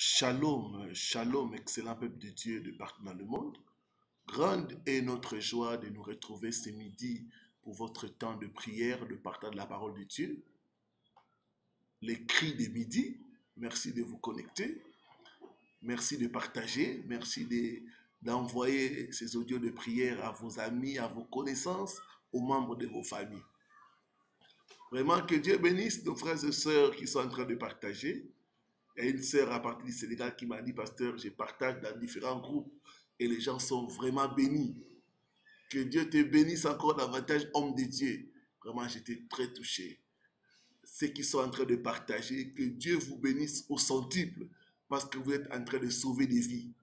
Shalom, shalom, excellent peuple de Dieu de partout dans le monde. Grande est notre joie de nous retrouver ce midi pour votre temps de prière, de partage de la parole de Dieu. Les cris de midi, merci de vous connecter, merci de partager, d'envoyer ces audios de prière à vos amis, à vos connaissances, aux membres de vos familles. Vraiment que Dieu bénisse nos frères et sœurs qui sont en train de partager. Il y a une sœur à partir du Sénégal qui m'a dit, pasteur, je partage dans différents groupes et les gens sont vraiment bénis. Que Dieu te bénisse encore davantage, homme de Dieu. Vraiment, j'étais très touché. Ceux qui sont en train de partager, que Dieu vous bénisse au centuple parce que vous êtes en train de sauver des vies.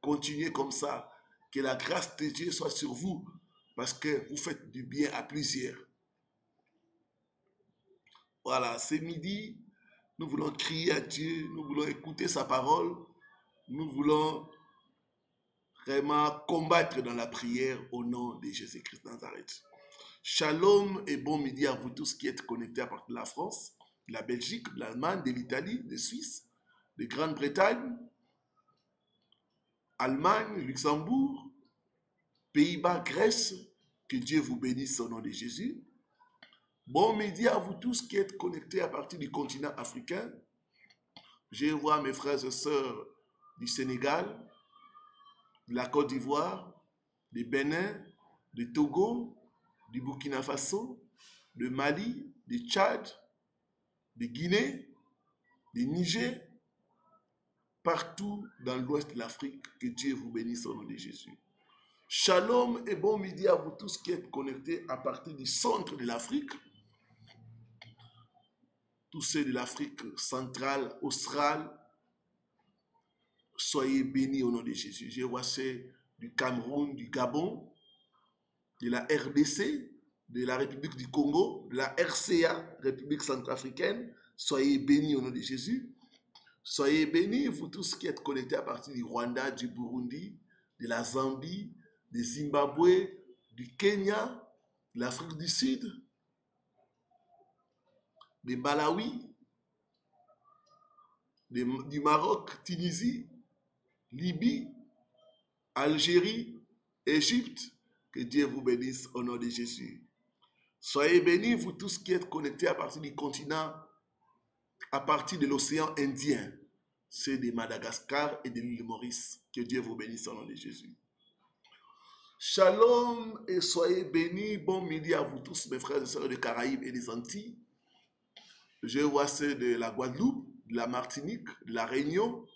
Continuez comme ça. Que la grâce de Dieu soit sur vous parce que vous faites du bien à plusieurs. Voilà, ce midi, nous voulons crier à Dieu, nous voulons écouter sa parole, nous voulons vraiment combattre dans la prière au nom de Jésus-Christ de Nazareth. Shalom et bon midi à vous tous qui êtes connectés à partir de la France, de la Belgique, de l'Allemagne, de l'Italie, de Suisse, de Grande-Bretagne, Allemagne, Luxembourg, Pays-Bas, Grèce. Que Dieu vous bénisse au nom de Jésus. Bon midi à vous tous qui êtes connectés à partir du continent africain. Je vois mes frères et sœurs du Sénégal, de la Côte d'Ivoire, du Bénin, du Togo, du Burkina Faso, du Mali, du Tchad, de Guinée, du Niger, partout dans l'ouest de l'Afrique. Que Dieu vous bénisse au nom de Jésus. Shalom et bon midi à vous tous qui êtes connectés à partir du centre de l'Afrique. Tous ceux de l'Afrique centrale, australe, soyez bénis au nom de Jésus. Je vois ceux du Cameroun, du Gabon, de la RDC, de la République du Congo, de la RCA, République centrafricaine. Soyez bénis au nom de Jésus. Soyez bénis, vous tous qui êtes connectés à partir du Rwanda, du Burundi, de la Zambie, du Zimbabwe, du Kenya, de l'Afrique du Sud, du Malawi, du Maroc, Tunisie, Libye, Algérie, Égypte. Que Dieu vous bénisse au nom de Jésus. Soyez bénis, vous tous qui êtes connectés à partir du continent, à partir de l'océan Indien, ceux de Madagascar et de l'île Maurice. Que Dieu vous bénisse au nom de Jésus. Shalom et soyez bénis. Bon midi à vous tous, mes frères et sœurs des Caraïbes et des Antilles. Je vois ceux de la Guadeloupe, de la Martinique, de la Réunion,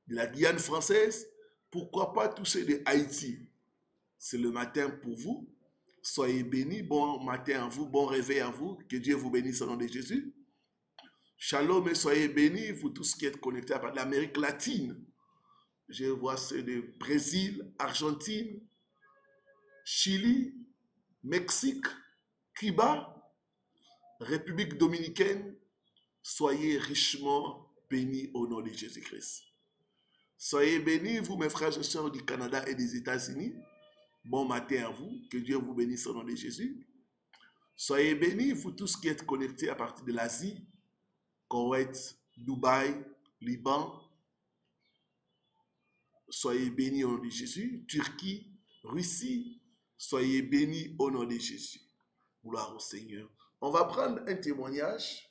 de la Guyane française. Pourquoi pas tous ceux de Haïti? C'est le matin pour vous. Soyez bénis. Bon matin à vous, bon réveil à vous. Que Dieu vous bénisse au nom de Jésus. Shalom et soyez bénis, vous tous qui êtes connectés à l'Amérique latine. Je vois ceux de Brésil, Argentine, Chili, Mexique, Cuba, République dominicaine. Soyez richement bénis au nom de Jésus-Christ. Soyez bénis, vous mes frères et sœurs du Canada et des États-Unis. Bon matin à vous, que Dieu vous bénisse au nom de Jésus. Soyez bénis, vous tous qui êtes connectés à partir de l'Asie, Koweït, Dubaï, Liban. Soyez bénis au nom de Jésus. Turquie, Russie, soyez bénis au nom de Jésus. Gloire au Seigneur. On va prendre un témoignage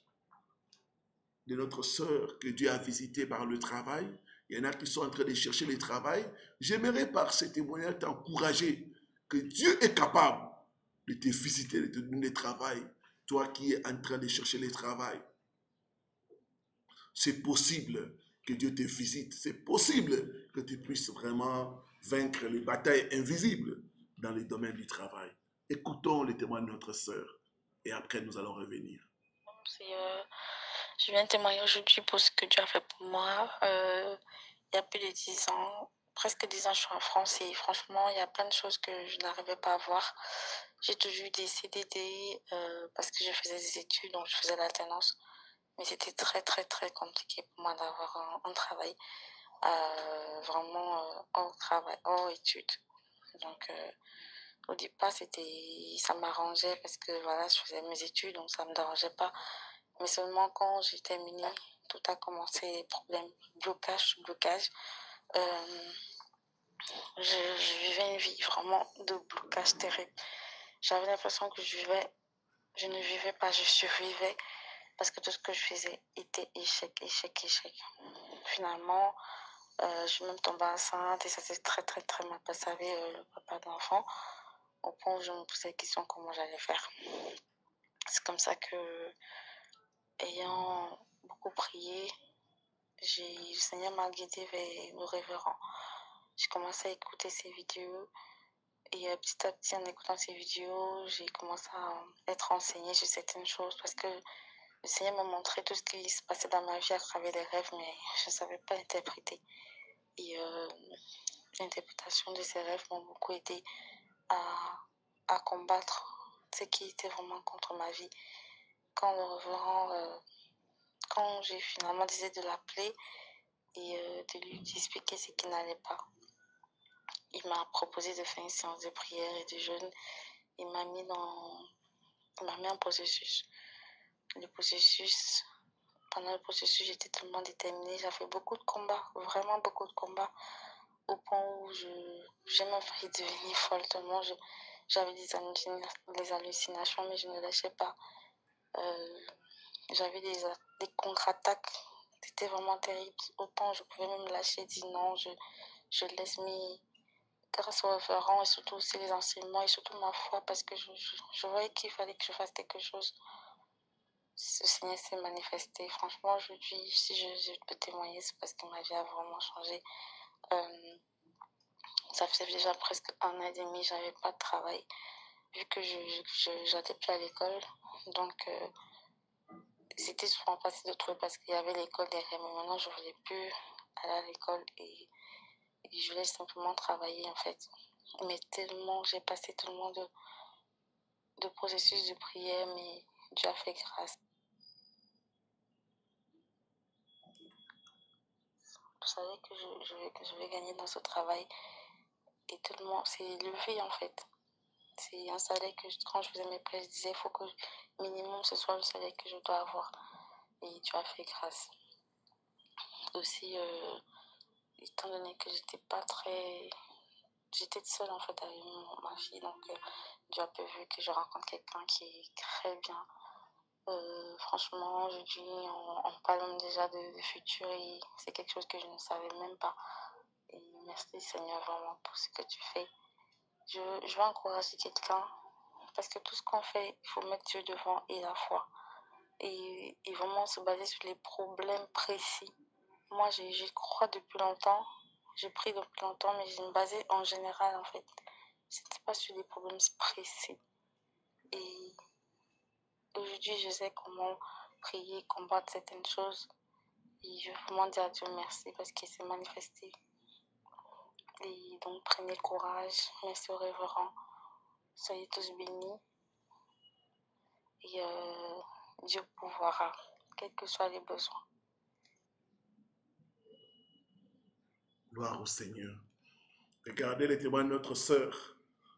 de notre sœur que Dieu a visitée par le travail. Il y en a qui sont en train de chercher le travail. J'aimerais par ce témoignage t'encourager que Dieu est capable de te visiter, de te donner le travail. Toi qui es en train de chercher le travail. C'est possible que Dieu te visite. C'est possible que tu puisses vraiment vaincre les batailles invisibles dans les domaines du travail. Écoutons les témoignages de notre sœur et après nous allons revenir. Je viens témoigner aujourd'hui pour ce que Dieu a fait pour moi. Il y a plus de 10 ans, presque 10 ans, je suis en France et franchement, il y a plein de choses que je n'arrivais pas à voir. J'ai toujours eu des CDD parce que je faisais des études, donc je faisais l'alternance. Mais c'était très, très, très compliqué pour moi d'avoir un travail vraiment hors travail, hors études. Donc, au départ, ça m'arrangeait parce que voilà, je faisais mes études, donc ça me dérangeait pas. Mais seulement quand j'ai terminé tout a commencé, problème, blocage, blocage. Je vivais une vie vraiment de blocage terrible. J'avais l'impression que je ne vivais pas, je survivais parce que tout ce que je faisais était échec, échec, échec. Finalement, je suis même tombée enceinte et ça s'est très, très, très mal passé avec le papa de l'enfant, au point où je me posais la question comment j'allais faire. C'est comme ça que, ayant beaucoup prié, le Seigneur m'a guidée vers le révérend. J'ai commencé à écouter ses vidéos et petit à petit, en écoutant ces vidéos, j'ai commencé à être renseignée sur certaines choses parce que le Seigneur m'a montré tout ce qui se passait dans ma vie à travers les rêves, mais je ne savais pas interpréter. Et l'interprétation de ces rêves m'a beaucoup aidé à combattre ce qui était vraiment contre ma vie. Quand le révérend, quand j'ai finalement décidé de l'appeler et de lui expliquer ce qui n'allait pas, il m'a proposé de faire une séance de prière et de jeûne. Il m'a mis en processus. Pendant le processus, j'étais tellement déterminée. J'avais beaucoup de combats, vraiment beaucoup de combats, au point où j'ai même failli devenir folle tellement j'avais des hallucinations, mais je ne lâchais pas. J'avais des contre-attaques. C'était vraiment terrible, au point où je pouvais même lâcher, dire non, je laisse mes... grâce au référent et surtout aussi les enseignements et surtout ma foi, parce que je voyais qu'il fallait que je fasse quelque chose. Ce Seigneur s'est manifesté. Franchement, aujourd'hui, si je peux témoigner, c'est parce que ma vie a vraiment changé. Ça faisait déjà presque 1 an et demi, j'avais pas de travail, vu que je n'allais plus à l'école. Donc, c'était souvent facile de trouver parce qu'il y avait l'école derrière. Mais maintenant, je ne voulais plus aller à l'école et je voulais simplement travailler, en fait. Mais tellement, j'ai passé tellement de processus de prière, mais Dieu a fait grâce. Je savais que je vais gagner dans ce travail. Et tellement, c'est élevé, en fait. C'est un salaire que, quand je faisais mes prêts, je disais, il faut que minimum ce soit le salaire que je dois avoir. Et Dieu a fait grâce. Aussi, étant donné que j'étais seule en fait avec ma fille, donc Dieu a prévu que je rencontre quelqu'un qui est très bien. Franchement, aujourd'hui, on parle déjà de futur et c'est quelque chose que je ne savais même pas. Et merci Seigneur vraiment pour ce que tu fais. Je veux encourager quelqu'un parce que tout ce qu'on fait, il faut mettre Dieu devant et la foi. Et vraiment se baser sur les problèmes précis. Moi, j'y crois depuis longtemps, j'ai pris depuis longtemps, mais je me basais en général en fait. C'était pas sur des problèmes précis. Et aujourd'hui, je sais comment prier, combattre certaines choses. Et je veux vraiment dire à Dieu merci parce qu'il s'est manifesté. Et donc, prenez courage, merci au révérend. Soyez tous bénis. Et Dieu pourvoira, quels que soient les besoins. Gloire au Seigneur. Regardez les témoins de notre sœur.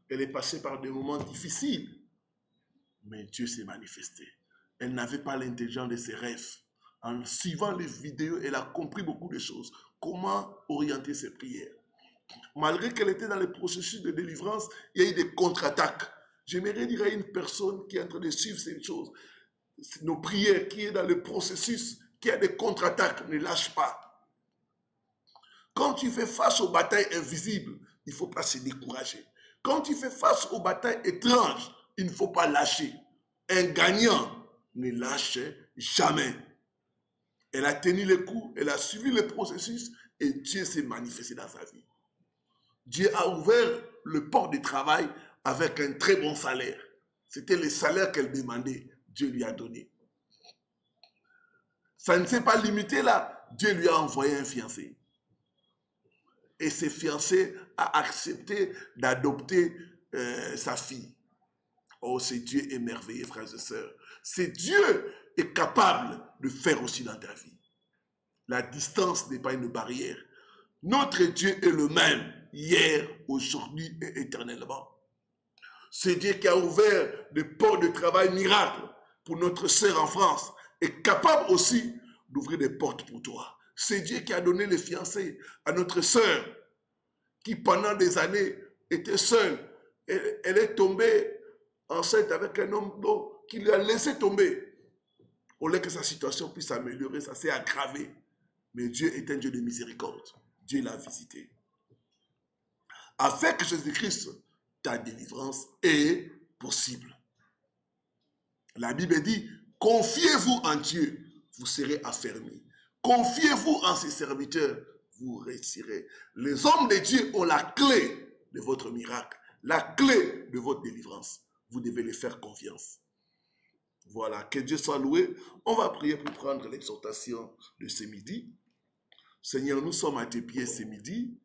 Elle est passée par des moments difficiles, mais Dieu s'est manifesté. Elle n'avait pas l'intelligence de ses rêves. En suivant les vidéos, elle a compris beaucoup de choses. Comment orienter ses prières. Malgré qu'elle était dans le processus de délivrance, il y a eu des contre-attaques. J'aimerais dire à une personne qui est en train de suivre ces choses, nos prières, qui est dans le processus, qui a des contre-attaques, ne lâche pas. Quand tu fais face aux batailles invisibles, il ne faut pas se décourager. Quand tu fais face aux batailles étranges, il ne faut pas lâcher. Un gagnant ne lâche jamais. Elle a tenu le coup, elle a suivi le processus et Dieu s'est manifesté dans sa vie. Dieu a ouvert le port du travail avec un très bon salaire. C'était le salaire qu'elle demandait. Dieu lui a donné. Ça ne s'est pas limité là. Dieu lui a envoyé un fiancé. Et ce fiancé a accepté d'adopter sa fille. Oh, c'est Dieu émerveillé, frères et sœurs. C'est Dieu est capable de faire aussi dans ta vie. La distance n'est pas une barrière. Notre Dieu est le même hier, aujourd'hui et éternellement. C'est Dieu qui a ouvert des portes de travail miracles pour notre sœur en France. Est capable aussi d'ouvrir des portes pour toi. C'est Dieu qui a donné les fiancés à notre sœur qui pendant des années était seule. Elle est tombée enceinte avec un homme qui lui a laissé tomber. Au lieu que sa situation puisse s'améliorer, ça s'est aggravé. Mais Dieu est un Dieu de miséricorde. Dieu l'a visité. Avec Jésus-Christ, ta délivrance est possible. La Bible dit, confiez-vous en Dieu, vous serez affermis. Confiez-vous en ses serviteurs, vous réussirez. Les hommes de Dieu ont la clé de votre miracle, la clé de votre délivrance. Vous devez les faire confiance. Voilà, que Dieu soit loué. On va prier pour prendre l'exhortation de ce midi. Seigneur, nous sommes à tes pieds ce midi.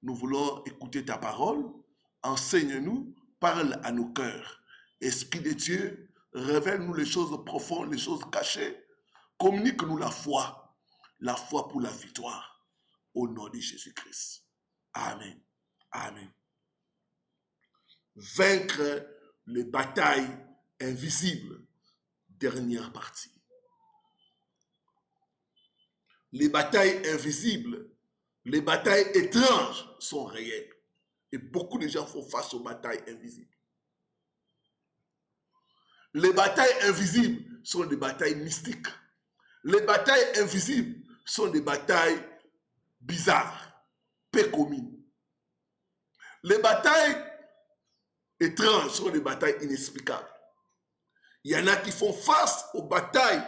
Nous voulons écouter ta parole. Enseigne-nous, parle à nos cœurs. Esprit de Dieu, révèle-nous les choses profondes, les choses cachées. Communique-nous la foi pour la victoire. Au nom de Jésus-Christ. Amen. Amen. Vaincre les batailles invisibles. Dernière partie. Les batailles invisibles, les batailles étranges sont réelles. Et beaucoup de gens font face aux batailles invisibles. Les batailles invisibles sont des batailles mystiques. Les batailles invisibles sont des batailles bizarres, peu communes. Les batailles étranges sont des batailles inexplicables. Il y en a qui font face aux batailles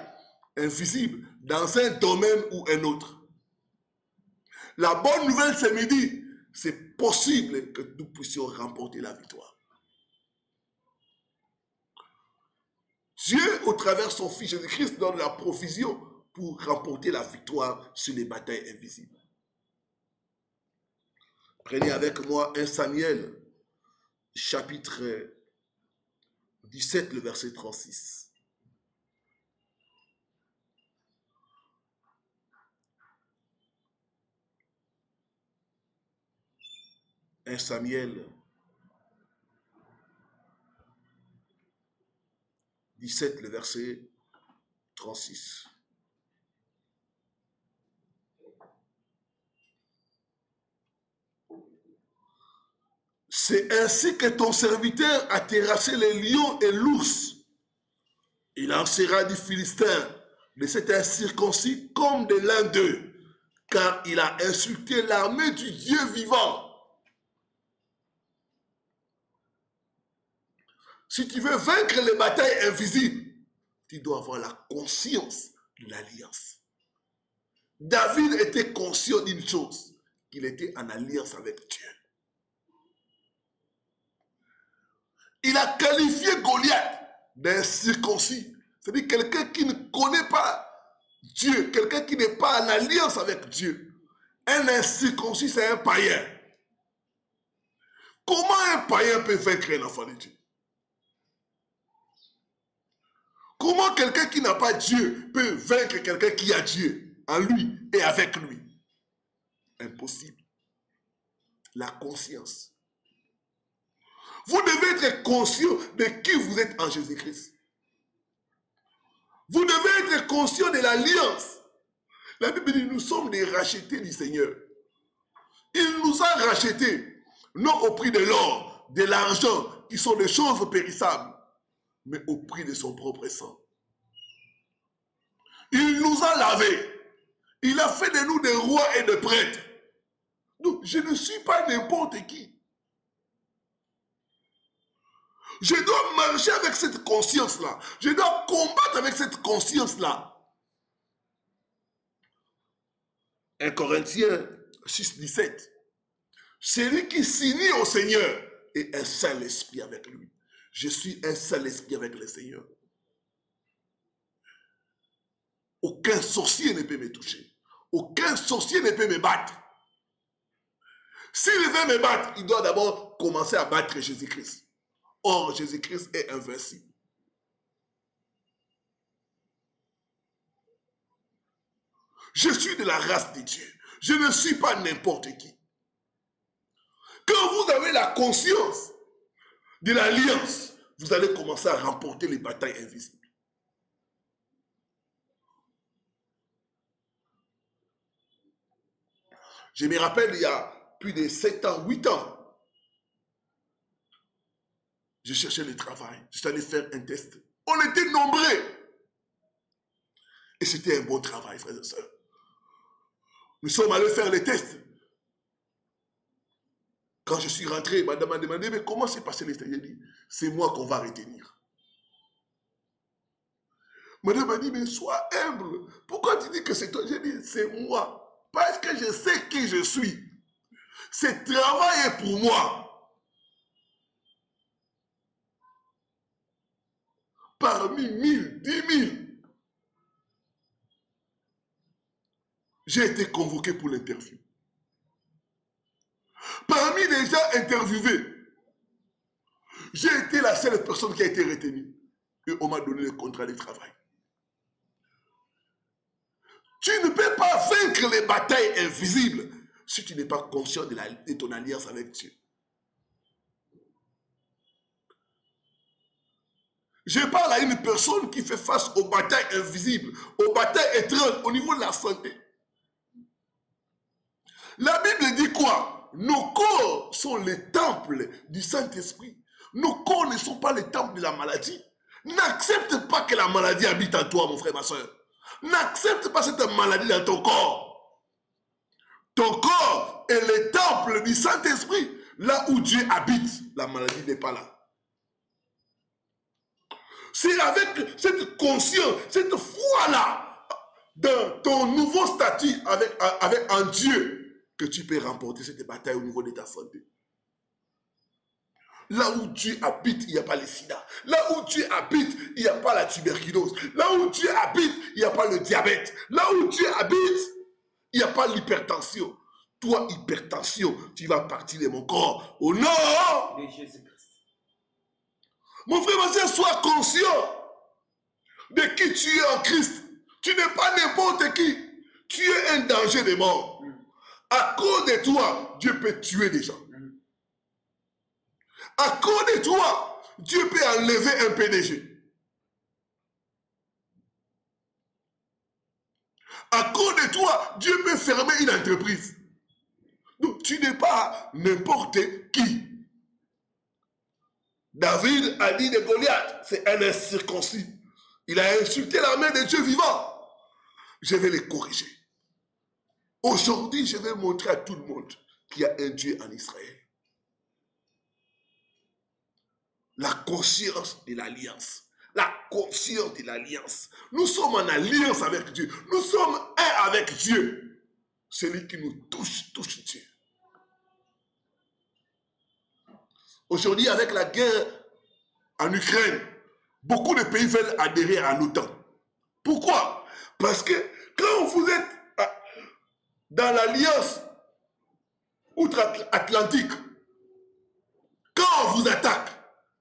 invisibles dans un domaine ou un autre. La bonne nouvelle ce midi, c'est possible que nous puissions remporter la victoire. Dieu, au travers de son Fils Jésus-Christ, donne la provision pour remporter la victoire sur les batailles invisibles. Prenez avec moi 1 Samuel, chapitre 17, le verset 36. « 1 Samuel 17, le verset 36. C'est ainsi que ton serviteur a terrassé les lions et l'ours. Il en sera du Philistin, de cet incirconcis comme de l'un d'eux, car il a insulté l'armée du Dieu vivant. » Si tu veux vaincre les batailles invisibles, tu dois avoir la conscience de l'alliance. David était conscient d'une chose, qu'il était en alliance avec Dieu. Il a qualifié Goliath d'incirconcis. C'est-à-dire quelqu'un qui ne connaît pas Dieu, quelqu'un qui n'est pas en alliance avec Dieu. Un incirconcis, c'est un païen. Comment un païen peut vaincre un enfant de Dieu? Comment quelqu'un qui n'a pas Dieu peut vaincre quelqu'un qui a Dieu en lui et avec lui? Impossible. La conscience. Vous devez être conscient de qui vous êtes en Jésus-Christ. Vous devez être conscient de l'alliance. La Bible dit, nous sommes des rachetés du Seigneur. Il nous a rachetés, non au prix de l'or, de l'argent, qui sont des choses périssables, mais au prix de son propre sang. Il nous a lavés. Il a fait de nous des rois et des prêtres. Donc, je ne suis pas n'importe qui. Je dois marcher avec cette conscience-là. Je dois combattre avec cette conscience-là. 1 Corinthiens 6, 17. Celui qui s'unit au Seigneur est un seul esprit avec lui. Je suis un seul esprit avec le Seigneur. Aucun sorcier ne peut me toucher. Aucun sorcier ne peut me battre. S'il veut me battre, il doit d'abord commencer à battre Jésus-Christ. Or, Jésus-Christ est invincible. Je suis de la race de Dieu. Je ne suis pas n'importe qui. Quand vous avez la conscience de l'alliance, vous allez commencer à remporter les batailles invisibles. Je me rappelle, il y a plus de 7 ans, 8 ans, je cherchais le travail. Je suis allé faire un test. On était nombreux. Et c'était un bon travail, frères et sœurs. Nous sommes allés faire les tests. Quand je suis rentré, madame m'a demandé, mais comment s'est passé les tests? J'ai dit, c'est moi qu'on va retenir. Madame m'a dit, mais sois humble. Pourquoi tu dis que c'est toi? J'ai dit, c'est moi. Parce que je sais qui je suis. Ce travail est pour moi. Parmi 1000, 10 000, j'ai été convoqué pour l'interview. Parmi les gens interviewés, j'ai été la seule personne qui a été retenue. Et on m'a donné le contrat de travail. Tu ne peux pas vaincre les batailles invisibles si tu n'es pas conscient de ton alliance avec Dieu. Je parle à une personne qui fait face aux batailles invisibles, aux batailles étranges au niveau de la santé. La Bible dit quoi? Nos corps sont les temples du Saint-Esprit. Nos corps ne sont pas les temples de la maladie. N'accepte pas que la maladie habite en toi, mon frère, ma soeur. N'accepte pas cette maladie dans ton corps. Ton corps est le temple du Saint-Esprit. Là où Dieu habite, la maladie n'est pas là. C'est avec cette conscience, cette foi-là, dans ton nouveau statut avec un Dieu, que tu peux remporter cette bataille au niveau de ta santé. Là où Dieu habite, il n'y a pas le sida. Là où Dieu habite, il n'y a pas la tuberculose. Là où Dieu habite, il n'y a pas le diabète. Là où Dieu habite, il n'y a pas l'hypertension. Toi, hypertension, tu vas partir de mon corps. Au nom de Jésus-Christ. Mon frère, ma soeur, sois conscient de qui tu es en Christ. Tu n'es pas n'importe qui. Tu es un danger de mort. À cause de toi, Dieu peut tuer des gens. À cause de toi, Dieu peut enlever un PDG. À cause de toi, Dieu peut fermer une entreprise. Donc, tu n'es pas n'importe qui. David a dit de Goliath, c'est un incirconcis. Il a insulté la main de Dieu vivant. Je vais les corriger. Aujourd'hui, je vais montrer à tout le monde qu'il y a un Dieu en Israël. La conscience de l'alliance. La conscience de l'alliance. Nous sommes en alliance avec Dieu. Nous sommes un avec Dieu. Celui qui nous touche, touche Dieu. Aujourd'hui, avec la guerre en Ukraine, beaucoup de pays veulent adhérer à l'OTAN. Pourquoi? Parce que quand vous êtes dans l'alliance outre-Atlantique, quand on vous attaque,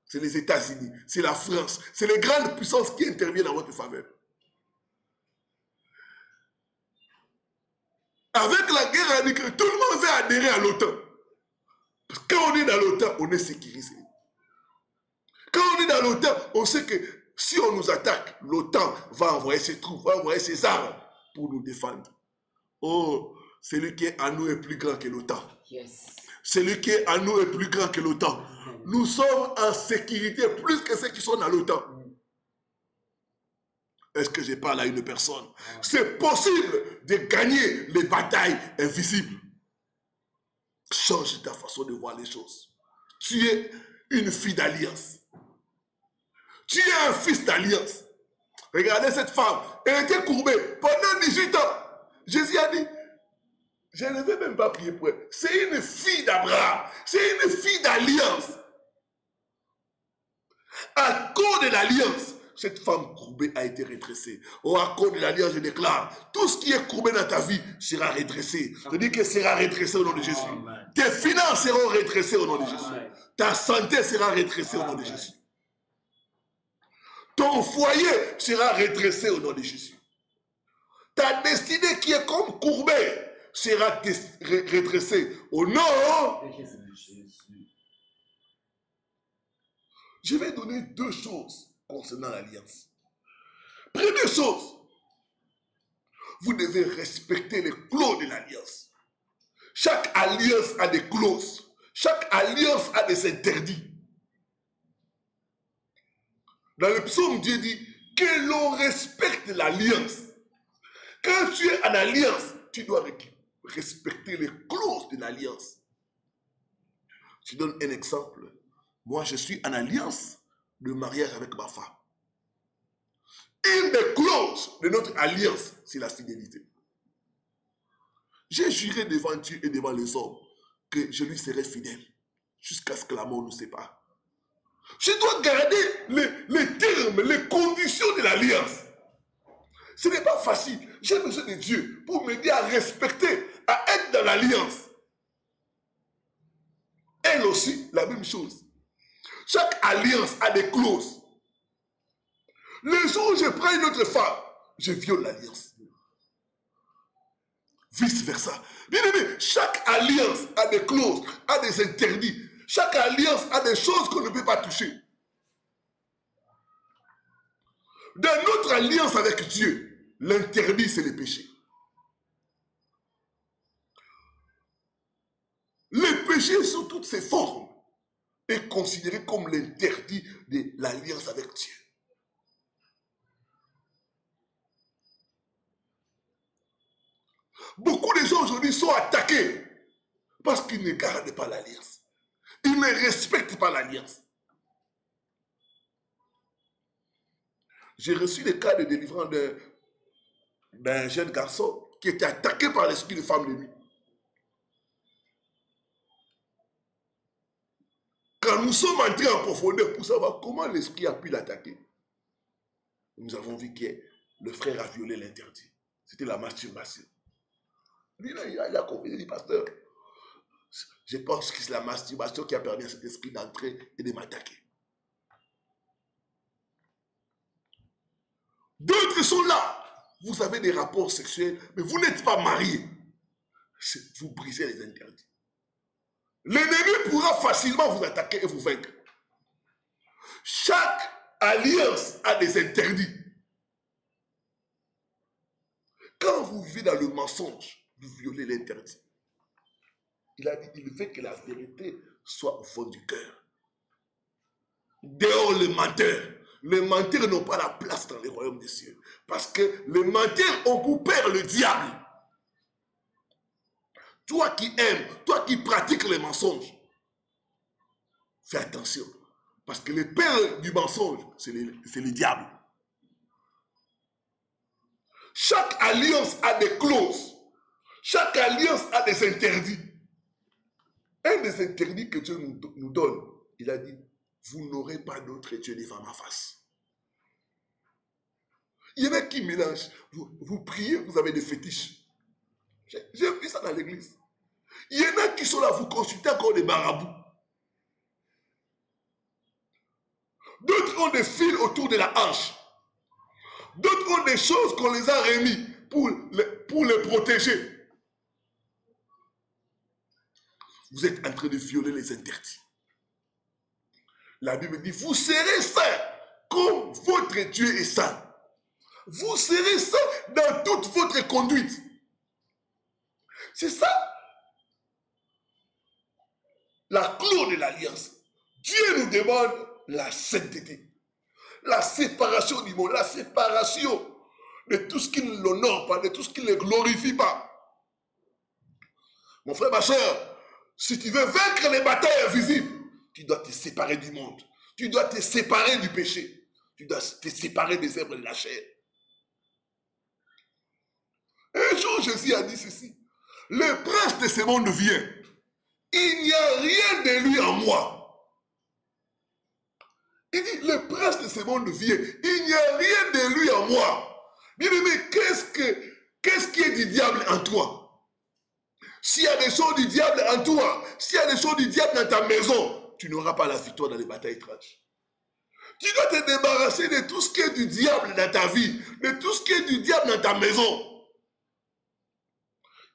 c'est les États-Unis, c'est la France, c'est les grandes puissances qui interviennent en votre faveur. Avec la guerre en Ukraine, tout le monde veut adhérer à l'OTAN. Parce que quand on est dans l'OTAN, on est sécurisé. Quand on est dans l'OTAN, on sait que si on nous attaque, l'OTAN va envoyer ses troupes, va envoyer ses armes pour nous défendre. Oh, celui qui est en nous est plus grand que l'OTAN. Yes. Celui qui est en nous est plus grand que l'OTAN. Nous sommes en sécurité plus que ceux qui sont dans l'OTAN. Est-ce que je parle à une personne? C'est possible de gagner les batailles invisibles. Change ta façon de voir les choses. Tu es une fille d'alliance. Tu es un fils d'alliance. Regardez cette femme. Elle était courbée pendant 18 ans. Jésus a dit, je ne vais même pas prier pour elle. C'est une fille d'Abraham. C'est une fille d'alliance. À cause de l'alliance, cette femme courbée a été redressée. Oh, à cause de l'alliance, je déclare, tout ce qui est courbé dans ta vie sera redressé. Je dis que sera redressé au nom de Jésus. Amen. Tes finances seront redressées au nom de Jésus. Amen. Ta santé sera redressée au nom de Jésus. Ton foyer sera redressé au nom de Jésus. Ta destinée qui est comme courbée sera redressée au nom de Jésus. Je vais donner deux choses concernant l'alliance. Première chose, vous devez respecter les clauses de l'alliance. Chaque alliance a des clauses. Chaque alliance a des interdits. Dans le psaume, Dieu dit que l'on respecte l'alliance. Quand tu es en alliance, tu dois respecter les clauses de l'alliance. Je donne un exemple. Moi, je suis en alliance de mariage avec ma femme. Une des clauses de notre alliance, c'est la fidélité. J'ai juré devant Dieu et devant les hommes que je lui serai fidèle jusqu'à ce que la mort nous sépare. Je dois garder les termes, les conditions de l'alliance. Ce n'est pas facile. J'ai besoin de Dieu pour m'aider à respecter, à être dans l'alliance. Elle aussi, la même chose. Chaque alliance a des clauses. Le jour où je prends une autre femme, je viole l'alliance. Vice versa. Bien aimé, chaque alliance a des clauses, a des interdits. Chaque alliance a des choses qu'on ne peut pas toucher. Dans notre alliance avec Dieu, l'interdit, c'est le péché. Le péché, sous toutes ses formes, est considéré comme l'interdit de l'alliance avec Dieu. Beaucoup de gens aujourd'hui sont attaqués parce qu'ils ne gardent pas l'alliance. Ils ne respectent pas l'alliance. J'ai reçu le cas de délivrance d'un jeune garçon qui était attaqué par l'esprit de femme de nuit. Quand nous sommes entrés en profondeur pour savoir comment l'esprit a pu l'attaquer, nous avons vu que le frère a violé l'interdit. C'était la masturbation. Il a compris, il dit, pasteur, je pense que c'est la masturbation qui a permis à cet esprit d'entrer et de m'attaquer. D'autres sont là. Vous avez des rapports sexuels, mais vous n'êtes pas mariés. Vous brisez les interdits. L'ennemi pourra facilement vous attaquer et vous vaincre. Chaque alliance a des interdits. Quand vous vivez dans le mensonge, vous violez l'interdit. Il a dit, il veut que la vérité soit au fond du cœur. Dehors les menteurs. Les menteurs n'ont pas la place dans les royaumes des cieux. Parce que les menteurs ont pour père le diable. Toi qui aimes, toi qui pratiques les mensonges, fais attention. Parce que le père du mensonge, c'est le diable. Chaque alliance a des clauses. Chaque alliance a des interdits. Un des interdits que Dieu nous donne, il a dit, vous n'aurez pas d'autre Dieu devant ma face. Il y en a qui mélangent. Vous priez, vous avez des fétiches. J'ai vu ça dans l'église. Il y en a qui sont là, vous consultez encore des marabouts. D'autres ont des fils autour de la hanche. D'autres ont des choses qu'on les a remis pour les protéger. Vous êtes en train de violer les interdits. La Bible dit, vous serez saints comme votre Dieu est saint. Vous serez saints dans toute votre conduite. C'est ça la clause de l'alliance. Dieu nous demande la sainteté, la séparation du monde, la séparation de tout ce qui ne l'honore pas, de tout ce qui ne le glorifie pas. Mon frère, ma soeur, si tu veux vaincre les batailles invisibles, tu dois te séparer du monde. Tu dois te séparer du péché. Tu dois te séparer des œuvres de la chair. Un jour, Jésus a dit ceci. Le prince de ce monde vient. Il n'y a rien de lui en moi. Il dit, le prince de ce monde vient. Il n'y a rien de lui en moi. Bien aimé, qu'est-ce qui est du diable en toi? S'il y a des choses du diable en toi, s'il y a des choses du diable dans ta maison, tu n'auras pas la victoire dans les batailles étranges. Tu dois te débarrasser de tout ce qui est du diable dans ta vie, de tout ce qui est du diable dans ta maison.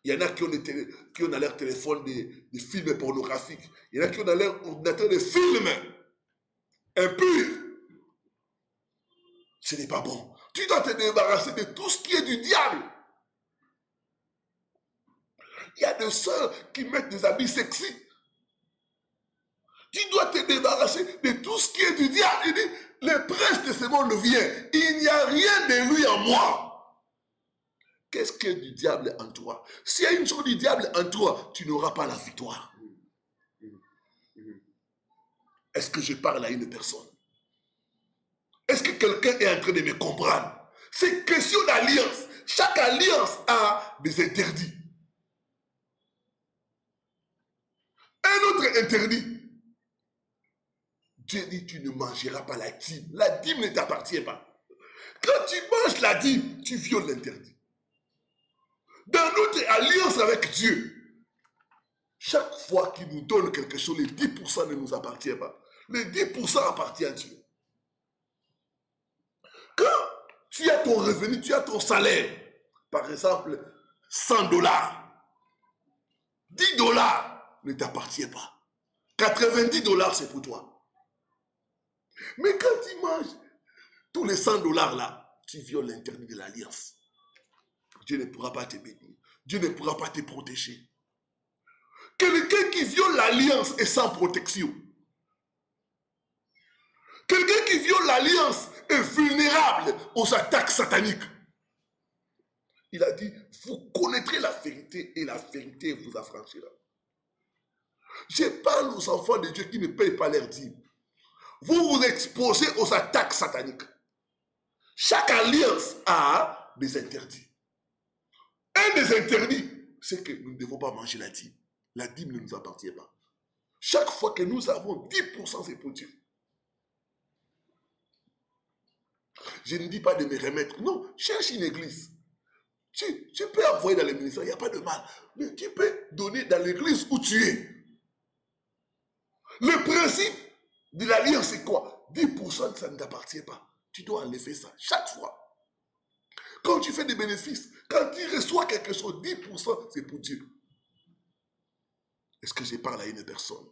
Il y en a qui ont dans leur téléphone des films pornographiques. Il y en a qui ont dans leur ordinateur des films impurs. Ce n'est pas bon. Tu dois te débarrasser de tout ce qui est du diable. Il y a des sœurs qui mettent des habits sexy. Tu dois te débarrasser de tout ce qui est du diable. Il dit, le prince de ce monde vient. Il n'y a rien de lui en moi. Qu'est-ce que du diable en toi? S'il y a une chose du diable en toi, tu n'auras pas la victoire. Est-ce que je parle à une personne? Est-ce que quelqu'un est en train de me comprendre? C'est question d'alliance. Chaque alliance a des interdits. Un autre interdit. Dieu dit, tu ne mangeras pas la dîme. La dîme ne t'appartient pas. Quand tu manges la dîme, tu violes l'interdit. Dans notre alliance avec Dieu, chaque fois qu'il nous donne quelque chose, les 10% ne nous appartient pas. Les 10% appartient à Dieu. Quand tu as ton revenu, tu as ton salaire, par exemple, $100, $10 ne t'appartient pas. $90 c'est pour toi. Mais quand tu manges tous les $100 là, tu violes l'interdit de l'alliance. Dieu ne pourra pas te bénir. Dieu ne pourra pas te protéger. Quelqu'un qui viole l'alliance est sans protection. Quelqu'un qui viole l'alliance est vulnérable aux attaques sataniques. Il a dit, vous connaîtrez la vérité et la vérité vous affranchira. Je parle aux enfants de Dieu qui ne payent pas leur dîme. Vous vous exposez aux attaques sataniques. Chaque alliance a des interdits. Un des interdits, c'est que nous ne devons pas manger la dîme. La dîme ne nous appartient pas. Chaque fois que nous avons 10%, c'est pour Dieu. Je ne dis pas de me remettre. Non, cherche une église. Tu peux envoyer dans les ministères, il n'y a pas de mal. Mais tu peux donner dans l'église où tu es. Le principe de l'alliance, c'est quoi? 10%, ça ne t'appartient pas. Tu dois enlever ça chaque fois. Quand tu fais des bénéfices, quand tu reçois quelque chose, 10%, c'est pour Dieu. Est-ce que je parle à une personne?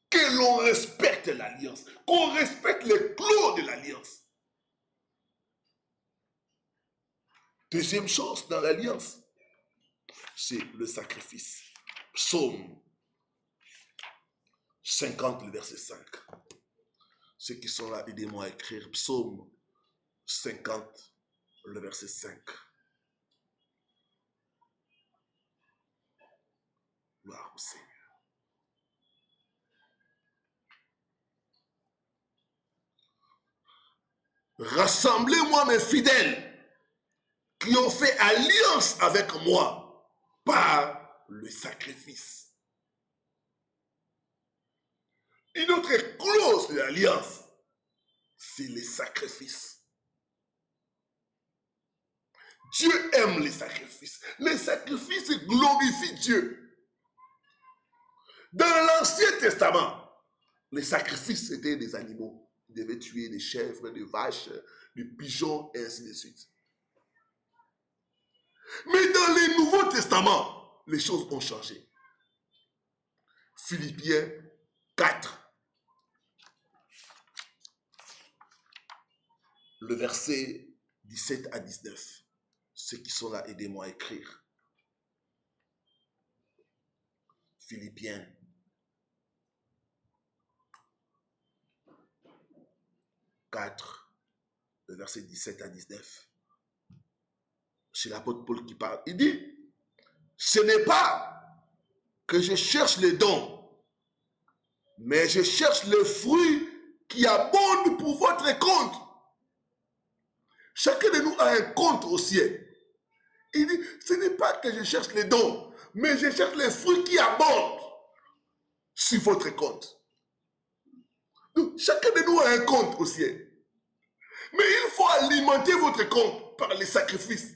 Que l'on respecte l'alliance, qu'on respecte les clos de l'alliance. Deuxième chose dans l'alliance, c'est le sacrifice. Psaume 50, le verset 5. Ceux qui sont là, aidez-moi à écrire. Psaume 50, le verset 5. Gloire au Seigneur. Rassemblez-moi mes fidèles qui ont fait alliance avec moi par le sacrifice. Une autre clause de l'alliance, c'est les sacrifices. Dieu aime les sacrifices. Les sacrifices glorifient Dieu. Dans l'Ancien Testament, les sacrifices étaient des animaux. Ils devaient tuer des chèvres, des vaches, des pigeons, et ainsi de suite. Mais dans le Nouveau Testament, les choses ont changé. Philippiens 4. Le verset 17 à 19. Ceux qui sont là, aidez-moi à écrire. Philippiens 4, le verset 17 à 19. C'est l'apôtre Paul qui parle. Il dit, ce n'est pas que je cherche les dons, mais je cherche le fruit qui abonde pour votre compte. Chacun de nous a un compte au ciel. Il dit, ce n'est pas que je cherche les dons, mais je cherche les fruits qui abondent sur votre compte. Donc, chacun de nous a un compte au ciel. Mais il faut alimenter votre compte par les sacrifices.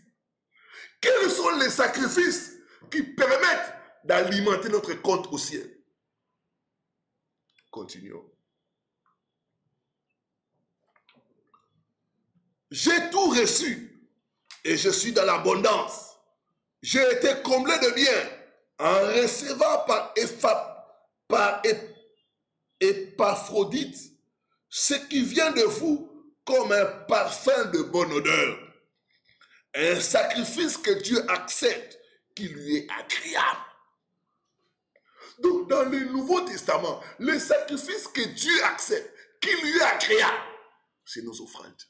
Quels sont les sacrifices qui permettent d'alimenter notre compte au ciel? Continuons. J'ai tout reçu et je suis dans l'abondance. J'ai été comblé de biens en recevant par Épaphrodite ce qui vient de vous comme un parfum de bonne odeur. Un sacrifice que Dieu accepte qui lui est agréable. Donc, dans le Nouveau Testament, le sacrifice que Dieu accepte, qui lui est agréable, c'est nos offrandes.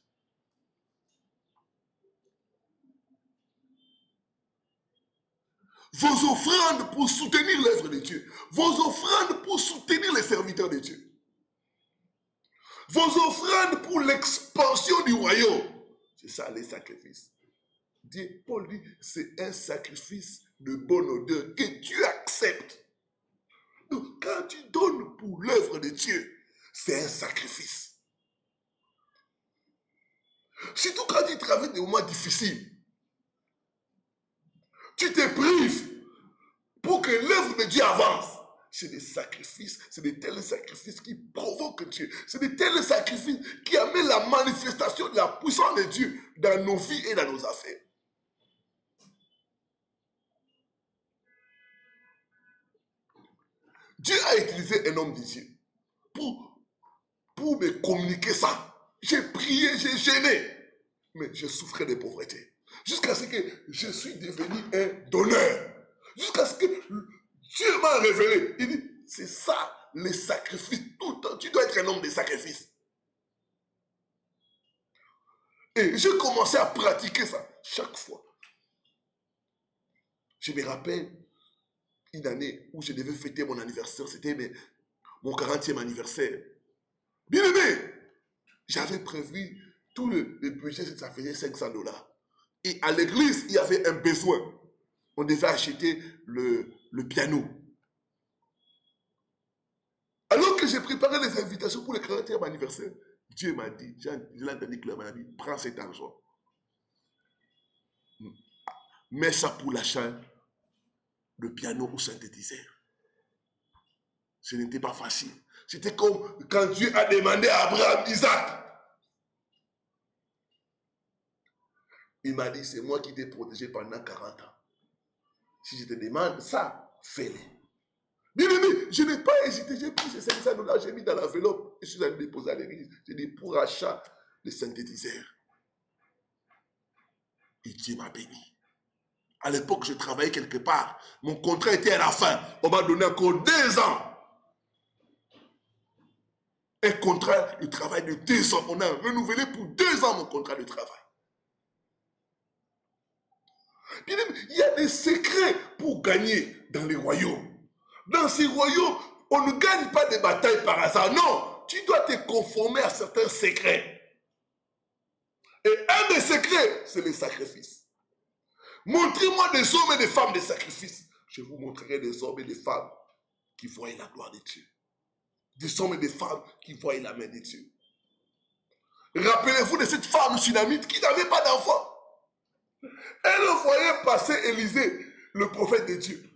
Vos offrandes pour soutenir l'œuvre de Dieu. Vos offrandes pour soutenir les serviteurs de Dieu. Vos offrandes pour l'expansion du royaume. C'est ça les sacrifices. Paul dit, c'est un sacrifice de bonne odeur que Dieu accepte. Donc, quand tu donnes pour l'œuvre de Dieu, c'est un sacrifice. Surtout quand tu traverses des moments difficiles. Tu te prives pour que l'œuvre de Dieu avance. C'est des sacrifices, c'est de tels sacrifices qui provoquent Dieu. C'est de tels sacrifices qui amènent la manifestation de la puissance de Dieu dans nos vies et dans nos affaires. Dieu a utilisé un homme de Dieu pour me communiquer ça. J'ai prié, j'ai gêné, mais je souffrais de pauvreté. Jusqu'à ce que je suis devenu un donneur. Jusqu'à ce que Dieu m'a révélé. Il dit, c'est ça, les sacrifices. Tout le temps, tu dois être un homme de sacrifice. Et j'ai commencé à pratiquer ça chaque fois. Je me rappelle une année où je devais fêter mon anniversaire. C'était mon 40e anniversaire. Bien aimé, j'avais prévu tout le budget, ça faisait $500. Et à l'église, il y avait un besoin. On devait acheter le piano. Alors que j'ai préparé les invitations pour le 40e anniversaire, Dieu m'a dit, je l'ai entendu clairement, il m'a dit, prends cet argent. Mets ça pour l'achat de piano ou synthétiseur. Ce n'était pas facile. C'était comme quand Dieu a demandé à Abraham, Isaac. Il m'a dit, c'est moi qui t'ai protégé pendant 40 ans. Si je te demande ça, fais-le. Bien aimé, je n'ai pas hésité, j'ai pris ces $500, j'ai mis dans l'enveloppe et je suis allé déposer à l'église. J'ai dit, pour achat de synthétiseur. Et Dieu m'a béni. À l'époque, je travaillais quelque part. Mon contrat était à la fin. On m'a donné encore 2 ans. Un contrat de travail de 2 ans. On a renouvelé pour 2 ans mon contrat de travail. Bien aimé, il y a des secrets pour gagner dans les royaumes. Dans ces royaumes, on ne gagne pas des batailles par hasard. Non, tu dois te conformer à certains secrets. Et un des secrets, c'est les sacrifices. Montrez-moi des hommes et des femmes de sacrifice. Je vous montrerai des hommes et des femmes qui voient la gloire de Dieu. Des hommes et des femmes qui voient la main de Dieu. Rappelez-vous de cette femme sunamite qui n'avait pas d'enfant. Elle voyait passer Élisée, le prophète de Dieu.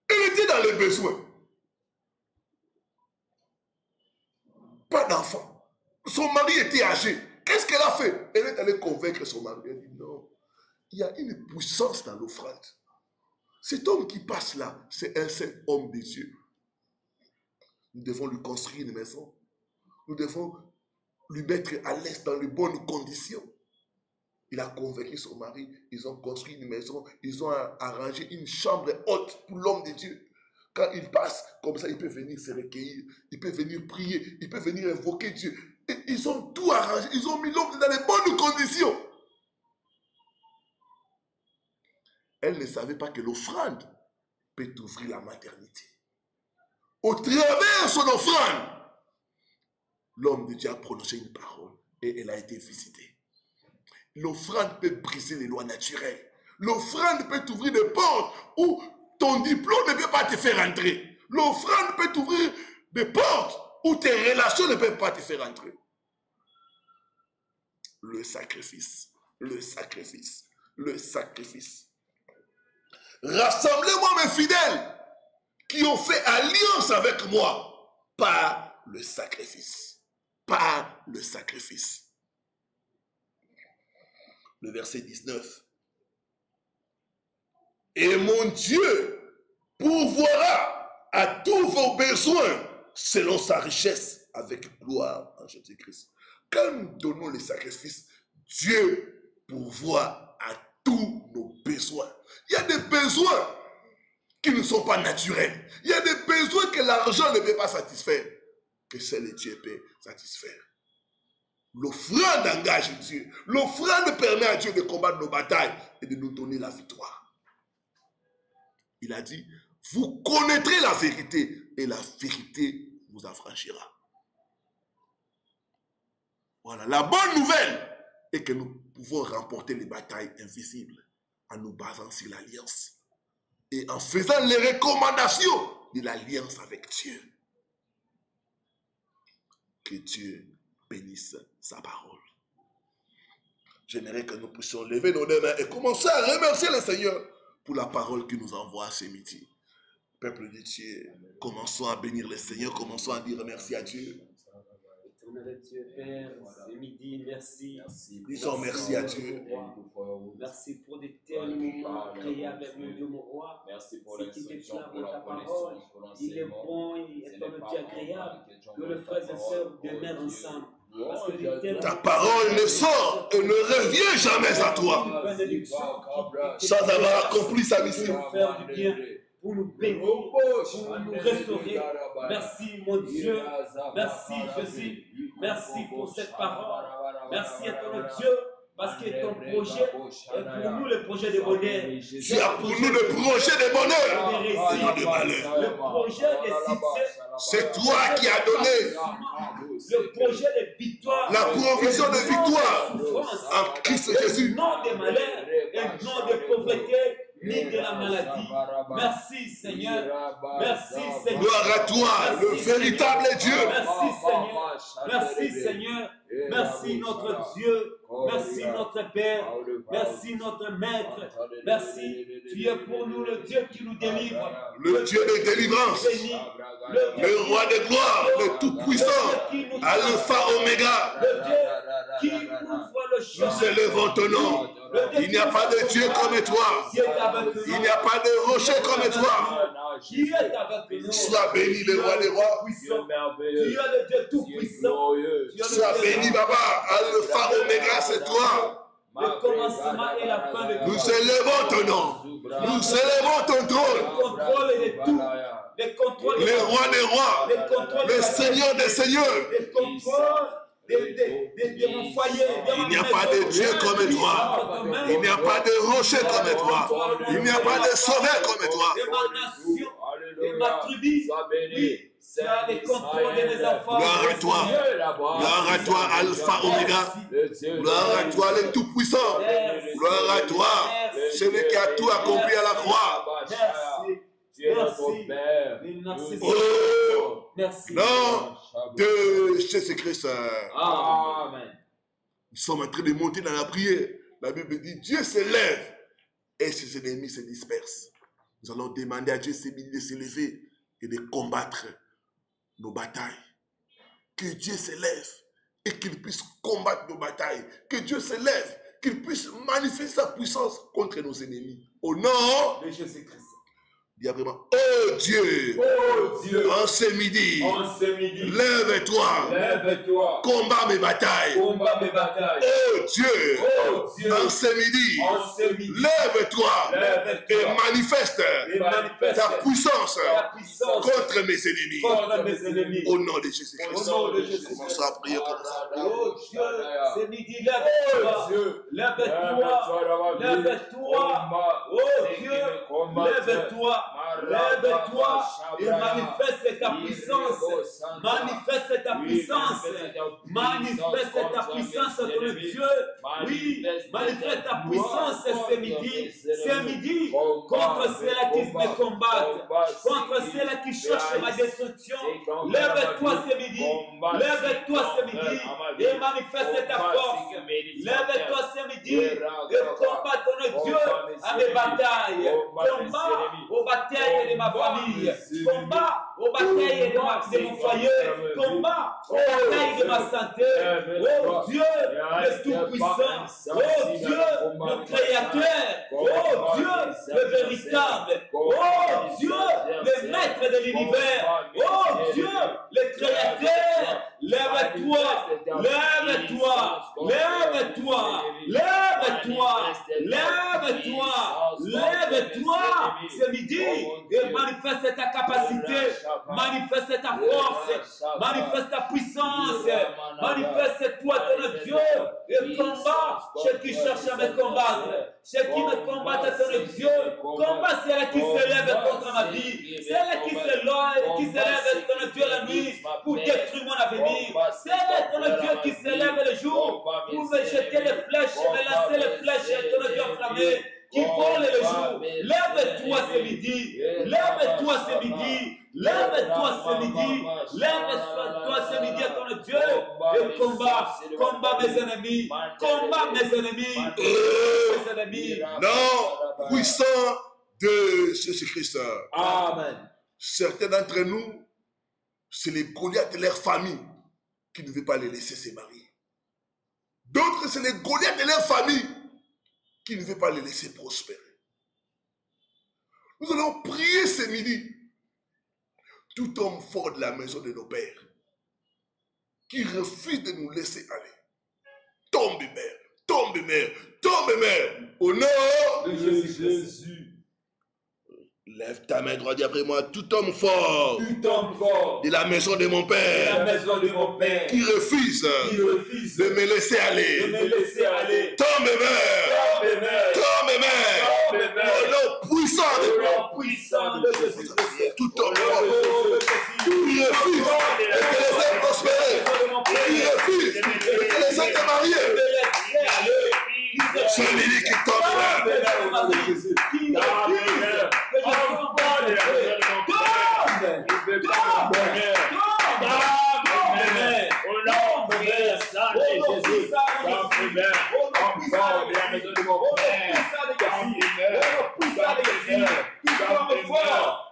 Elle était dans les besoins. Pas d'enfant. Son mari était âgé. Qu'est-ce qu'elle a fait? Elle est allée convaincre son mari. Elle dit non, il y a une puissance dans l'offrande. Cet homme qui passe là, c'est un seul homme de Dieu. Nous devons lui construire une maison. Nous devons lui mettre à l'aise dans les bonnes conditions. Il a convaincu son mari, ils ont construit une maison, ils ont arrangé une chambre haute pour l'homme de Dieu. Quand il passe, comme ça, il peut venir se recueillir, il peut venir prier, il peut venir invoquer Dieu. Et ils ont tout arrangé, ils ont mis l'homme dans les bonnes conditions. Elle ne savait pas que l'offrande peut ouvrir la maternité. Au travers de son offrande, l'homme de Dieu a prononcé une parole et elle a été visitée. L'offrande peut briser les lois naturelles. L'offrande peut t'ouvrir des portes où ton diplôme ne peut pas te faire entrer. L'offrande peut t'ouvrir des portes où tes relations ne peuvent pas te faire entrer. Le sacrifice, le sacrifice, le sacrifice. Rassemblez-moi mes fidèles qui ont fait alliance avec moi par le sacrifice. Par le sacrifice. Le verset 19. Et mon Dieu pourvoira à tous vos besoins selon sa richesse avec gloire en Jésus-Christ. Quand nous donnons les sacrifices, Dieu pourvoit à tous nos besoins. Il y a des besoins qui ne sont pas naturels. Il y a des besoins que l'argent ne peut pas satisfaire, que seul Dieu peut satisfaire. L'offrande engage Dieu. L'offrande permet à Dieu de combattre nos batailles et de nous donner la victoire. Il a dit, vous connaîtrez la vérité et la vérité vous affranchira. Voilà, la bonne nouvelle est que nous pouvons remporter les batailles invisibles en nous basant sur l'alliance et en faisant les recommandations de l'alliance avec Dieu. Que Dieu bénisse sa parole. J'aimerais que nous puissions lever nos deux mains et commencer à remercier le Seigneur pour la parole qu'il nous envoie ce midi. Peuple de Dieu, commençons à bénir le Seigneur, commençons à dire merci à Dieu. Dieu Père, ce midi, merci. Disons merci à Dieu. Merci pour d'éternels moments créés avec le Dieu, mon roi. Merci pour ce qui déclare dans ta parole. Il est bon et est un Dieu agréable. Que le frère et sœurs demeurent ensemble. Parce que ta parole ne sort et ne revient jamais à toi sans avoir accompli sa mission. Pour nous bénir, pour nous restaurer. Merci mon Dieu, merci Jésus, merci pour cette parole. Merci à ton Dieu, parce que ton projet est pour nous le projet de bonheur. Tu as pour nous le projet de bonheur et de malheur. Le projet de succès. C'est toi qui as donné le projet de victoire. La provision de victoire en Christ Jésus. Non de malheur et non de pauvreté ni de la maladie. Merci Seigneur. Merci Seigneur. Gloire à toi, le véritable Dieu. Merci Seigneur. Merci Seigneur. Merci notre Dieu. Merci notre Père. Merci notre Maître. Merci. Tu es pour nous le Dieu qui nous délivre. Le Dieu de délivrance. Le roi de gloire, le tout-puissant. Alpha Oméga. Le Dieu qui ouvre le chemin. Nous élevons ton nom. Il n'y a pas de Dieu comme toi. Il n'y a pas de rocher comme toi. Sois béni le roi des rois. Tu es le Dieu tout-puissant. Sois béni, Baba. Alpha Oméga, c'est toi. Le commencement et la fin de nous élevons ton nom. Nous élevons ton trône. Le contrôle de tout. Le roi des rois. Le Seigneur des seigneurs. Le contrôle de mon foyer. Il n'y a pas de Dieu comme toi. Il n'y a pas de rocher comme toi. Il n'y a pas de sauveur comme toi. De ma nation, de ma tribu. Oui. Tu as le contrôle de mes enfants. Gloire à toi. Gloire à toi, Alpha Oméga. Gloire à toi, le Tout-Puissant. Gloire à toi, celui qui a tout accompli à la croix. Merci. Oh, nom de Jésus-Christ. Amen. Nous sommes en train de monter dans la prière. La Bible dit, Dieu se lève et ses ennemis se dispersent. Nous allons demander à Dieu de s'élever et de combattre nos batailles. Que Dieu se lève et qu'il puisse combattre nos batailles. Que Dieu se lève, qu'il puisse manifester sa puissance contre nos ennemis. Au nom de Jésus-Christ. Dis vraiment, oh Dieu, en ce midi, lève-toi, combat mes batailles. Oh Dieu, en ce midi, lève-toi et manifeste ta puissance contre mes ennemis. Au nom de Jésus-Christ. Commençons à prier comme ça. Oh Dieu, ce midi, lève-toi, lève-toi, oh Dieu, lève-toi. Lève-toi et manifeste ta puissance. Manifeste ta puissance. Manifeste ta puissance, ton Dieu. Oui, manifeste ta puissance ce midi. Ce midi, contre ceux-là qui me combattent, contre ceux-là qui cherchent ma destruction. Lève-toi ce midi. Lève-toi ce midi et manifeste ta force. Lève-toi ce midi et combat ton Dieu à mes batailles. Combat aux batailles de ma famille, combat aux batailles de mon foyer, combat aux batailles de ma santé. Oh Dieu, le Tout-Puissant, oh Dieu, le Créateur, oh Dieu, le véritable, oh Dieu, le Maître de l'univers, oh Dieu, le Créateur. Lève-toi, lève-toi, lève-toi, lève-toi, lève-toi. Lève-toi ce midi et manifeste ta capacité, manifeste ta force, manifeste ta puissance, manifeste-toi ton Dieu et combat ceux qui cherchent à me combattre, ceux qui me combattent ton Dieu, combat ceux qui se lèvent contre ma vie, ceux qui se lèvent ton Dieu la nuit pour détruire mon avenir, c'est ton Dieu qui se lève le jour pour me jeter les flèches, me lancer les flèches, ton Dieu enflammé qui vole le jour. Lève-toi ce midi, lève-toi ce midi, lève-toi ce midi, lève-toi ce midi à ton Dieu et combat mes ennemis, combat mes ennemis, Non, puissant de Jésus-Christ. Amen. Certains d'entre nous, c'est les Goliaths de leur famille qui ne veulent pas les laisser se marier. D'autres, c'est les Goliaths de leur famille qui ne veulent pas les laisser prospérer. Nous allons prier ce midi. Tout homme fort de la maison de nos pères qui refuse de nous laisser aller. Tombe, mère, tombe, mère, tombe, mère. Au nom de Jésus. Lève ta main droite après moi, tout homme fort de la maison de mon père, qui refuse de me laisser aller. Tombe, mère, tombe, mère, au nom puissant de Jésus. Tout homme fort qui refuse de te laisser prospérer, qui refuse de te laisser te marier. Celui qui tombe,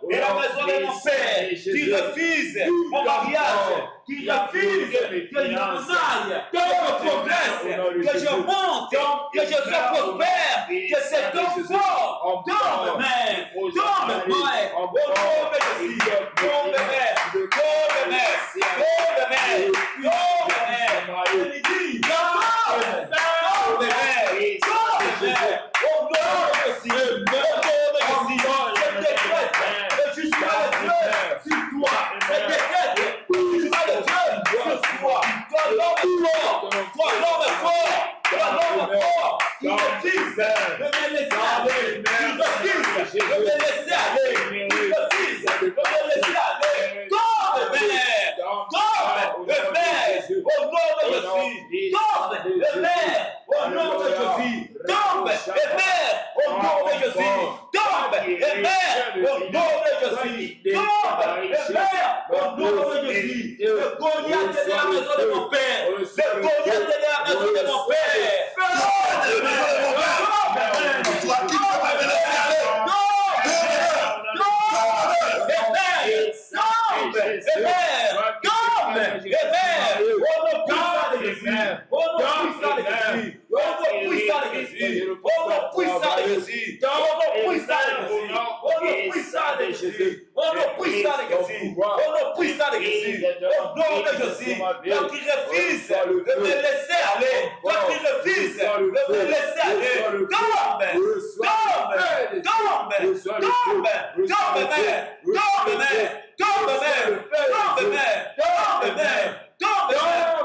et la maison de mon père qui refuse mon mariage, qui refuse que je m'en aille, que je progresse, que je monte, que je sois prospère, que cet homme fort tombe, mère, tombe, mère, au nom de Jésus, tombe, mère, tombe, mère, tombe, mère, tombe, mère, je lui dis, tombe, tombe, mère, tombe, mère, au nom de Jésus, au nom de Jésus, je décrète le jugement de Dieu sur toi, je décrète le jugement de Dieu sur toi, toi l'homme fort, toi l'homme fort, toi l'homme fort, qui refuse de me laisser aller, qui refuse de me laisser aller, qui refuse de me laisser aller, tombe, mère, tombe, mère, au nom de Jésus, tombe, mère, au nom de Jésus, tombe, mère, au nom de Jésus, tombe, mère, au nom de Jésus, tombe, mère, au nom de Jésus, le Goliath de la maison de mon père, le Goliath de la maison de mon père, toi qui refuses de me laisser aller, toi qui refuses de me laisser aller, tombe, tombe, tombe, tombe, tombe, mère, tombe, mère, tombe, mère, tombe, mère, tombe, mère, tombe,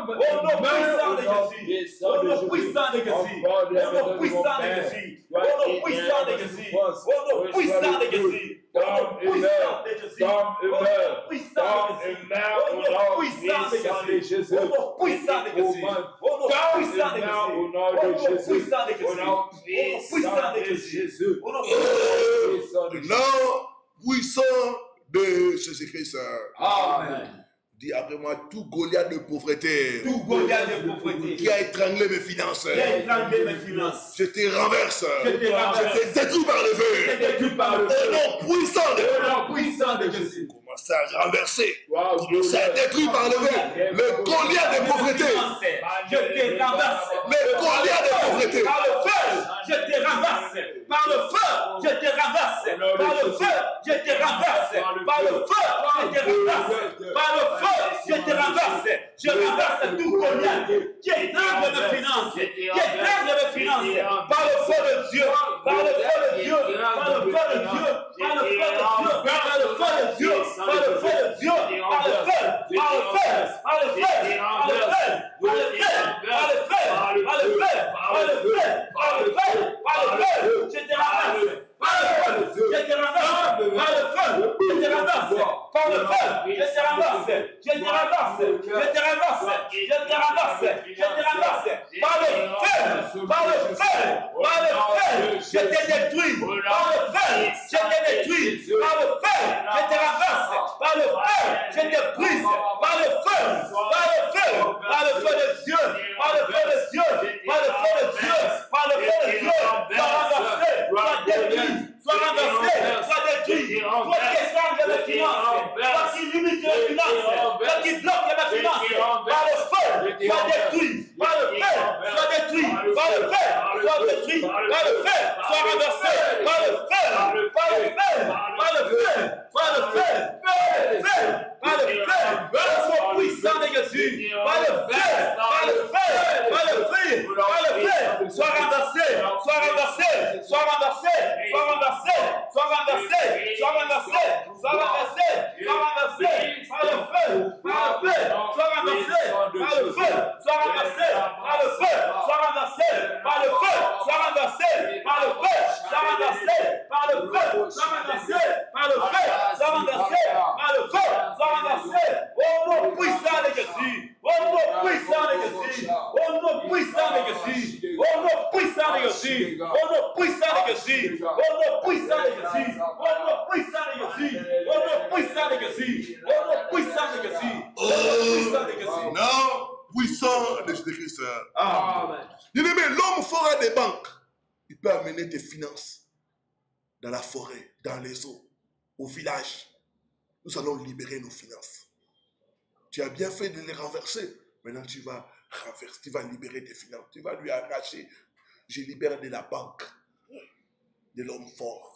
au nom puissant de Jésus, au nom puissant de Jésus, au nom puissant de Jésus, au nom puissant de Jésus, au nom puissant de Jésus. Puissant de Jésus-Christ. Amen. Dis après moi, tout Goliath de pauvreté, qui a étranglé mes finances, je te renverse, je te détruis par le feu, au nom puissant de Jésus. Commence à renverser, commence à détruire par le feu le Goliath de pauvreté, je te renverse, le Goliath de pauvreté, par le feu, je te renverse, par le feu, je te renverse, par le feu, je te renverse, par le feu, je te renverse, par le feu, je te renverse, je renverse tout Goliath qui étrangle mes finances, qui étrangle mes finances, par le feu de Dieu, par le feu de Dieu, par le feu feu de Dieu, par le feu de Dieu, par le feu de Dieu, par le feu de Dieu, par le feu, par le feu, par le feu, par le feu, par le feu, par le feu, par le feu, par le feu, par le feu, par le feu, je te ramasse. Par le feu, je te ramasse. Par le feu, je te ramasse. Par le feu, je te ramasse. Je te ramasse. Je te ramasse. Je te ramasse. Je te ramasse. Par le feu, par le feu, par le feu, je te détruis. Par le feu, je te détruis. Par le feu, je te ramasse. Par le feu, je te brise. Par le feu, par le feu, par le feu de Dieu. Par le feu de Dieu. Par le feu de Dieu. Par le feu de Dieu. Sois ramassé. Sois détruit. Sois ramassé, sois détruit. Toi qui étranges mes finances, toi qui limites mes finances, toi qui bloques mes finances, par le feu, sois détruit. Par le feu, sois détruit. Par le feu, sois détruit. Par le feu, sois ramassé. Par le feu, par le feu, par le feu, par le feu, par le feu, par le feu, par le feu puissant de Jésus. Par le feu, par le feu, par le feu, par le feu, sois ramassé, sois ramassé, sois ramassé, sois ramassé. Sois renversé, sois renversé, sois renversé, sois renversé, par le feu, par le feu, sois renversé, par le feu, sois renversé, par le feu, sois renversé, par le feu, sois renversé, par le feu, sois renversé, par le feu, sois renversé, par le feu, sois renversé, par le feu, sois renversé, au nom puissant de Jésus, au nom puissant de Jésus, au nom puissant de Jésus, au nom puissant de Jésus, au nom puissant de Jésus, au nom puissant de Jésus, au nom puissant de Jésus, au nom puissant de Jésus, au nom puissant de Jésus, au nom puissant de Jésus-Christ. Amen. Bien-aimé, l'homme fera des banques. Il peut amener tes finances dans la forêt, dans les eaux, au village. Nous allons libérer nos finances. Tu as bien fait de les renverser. Maintenant, tu vas renverser, tu vas libérer tes finances. Tu vas lui arracher. Je libère de la banque, de l'homme fort.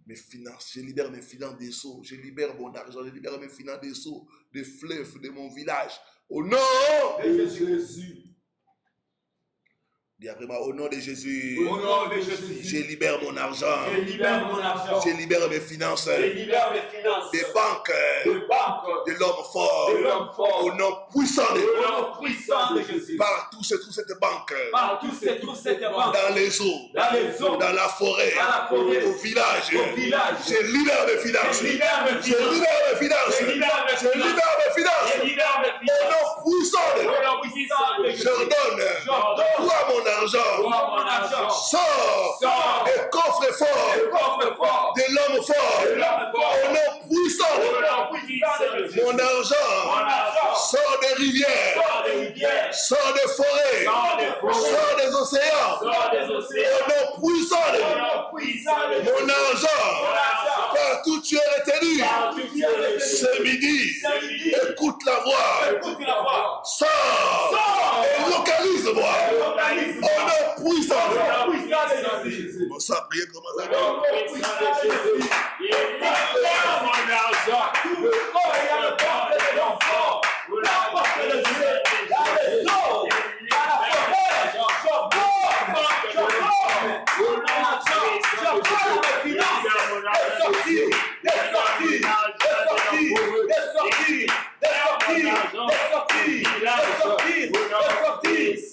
Mes finances, je libère mes finances des eaux, je libère mon argent, je libère mes finances des eaux, des fleuves de mon village. Au nom de Jésus. Dis après moi, au nom de Jésus. Au nom de Jésus. Je libère mon argent. Je libère mon argent. Je libère mes finances. Je libère mes finances. Des banques. De l'homme fort. De l'homme fort. Au nom puissant de Jésus. Au nom puissant de Jésus. Par tous cette banque. Par tous cette banque. Dans les eaux. Dans les eaux. Dans la forêt. Dans la forêt. Au village. Au village. Je libère mes finances. Je libère mes finances. Je libère mes finances. Je libère mes finances. Je libère mes finances. Je libère mes finances. Au nom puissant de Jésus. J'ordonne. Toi mon argent. Sors des coffres forts de l'homme fort au nom puissant. Mon argent sort des rivières, sort des forêts, sort des océans au nom puissant. Mon argent partout tu es retenu ce midi, écoute la voix, sors et localise-moi au nom puissant. Bon, ça, priez comment ça va?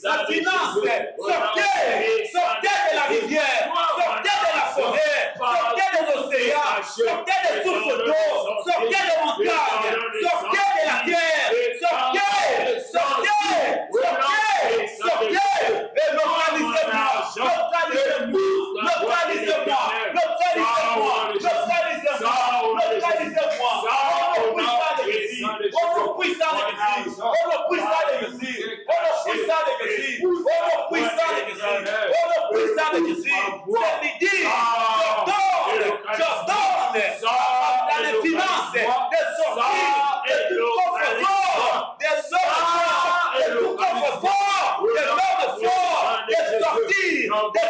La finance, sortez de la rivière, sortez de la forêt, sortez des océans, sortez des sources d'eau, sortez des montagnes, sortez de la terre, sortez, et localisez-moi, dans les finances, des sorties, de tout coffre-fort, des ordres, de tout coffre-fort, des ordres forts, des sorties, sortez,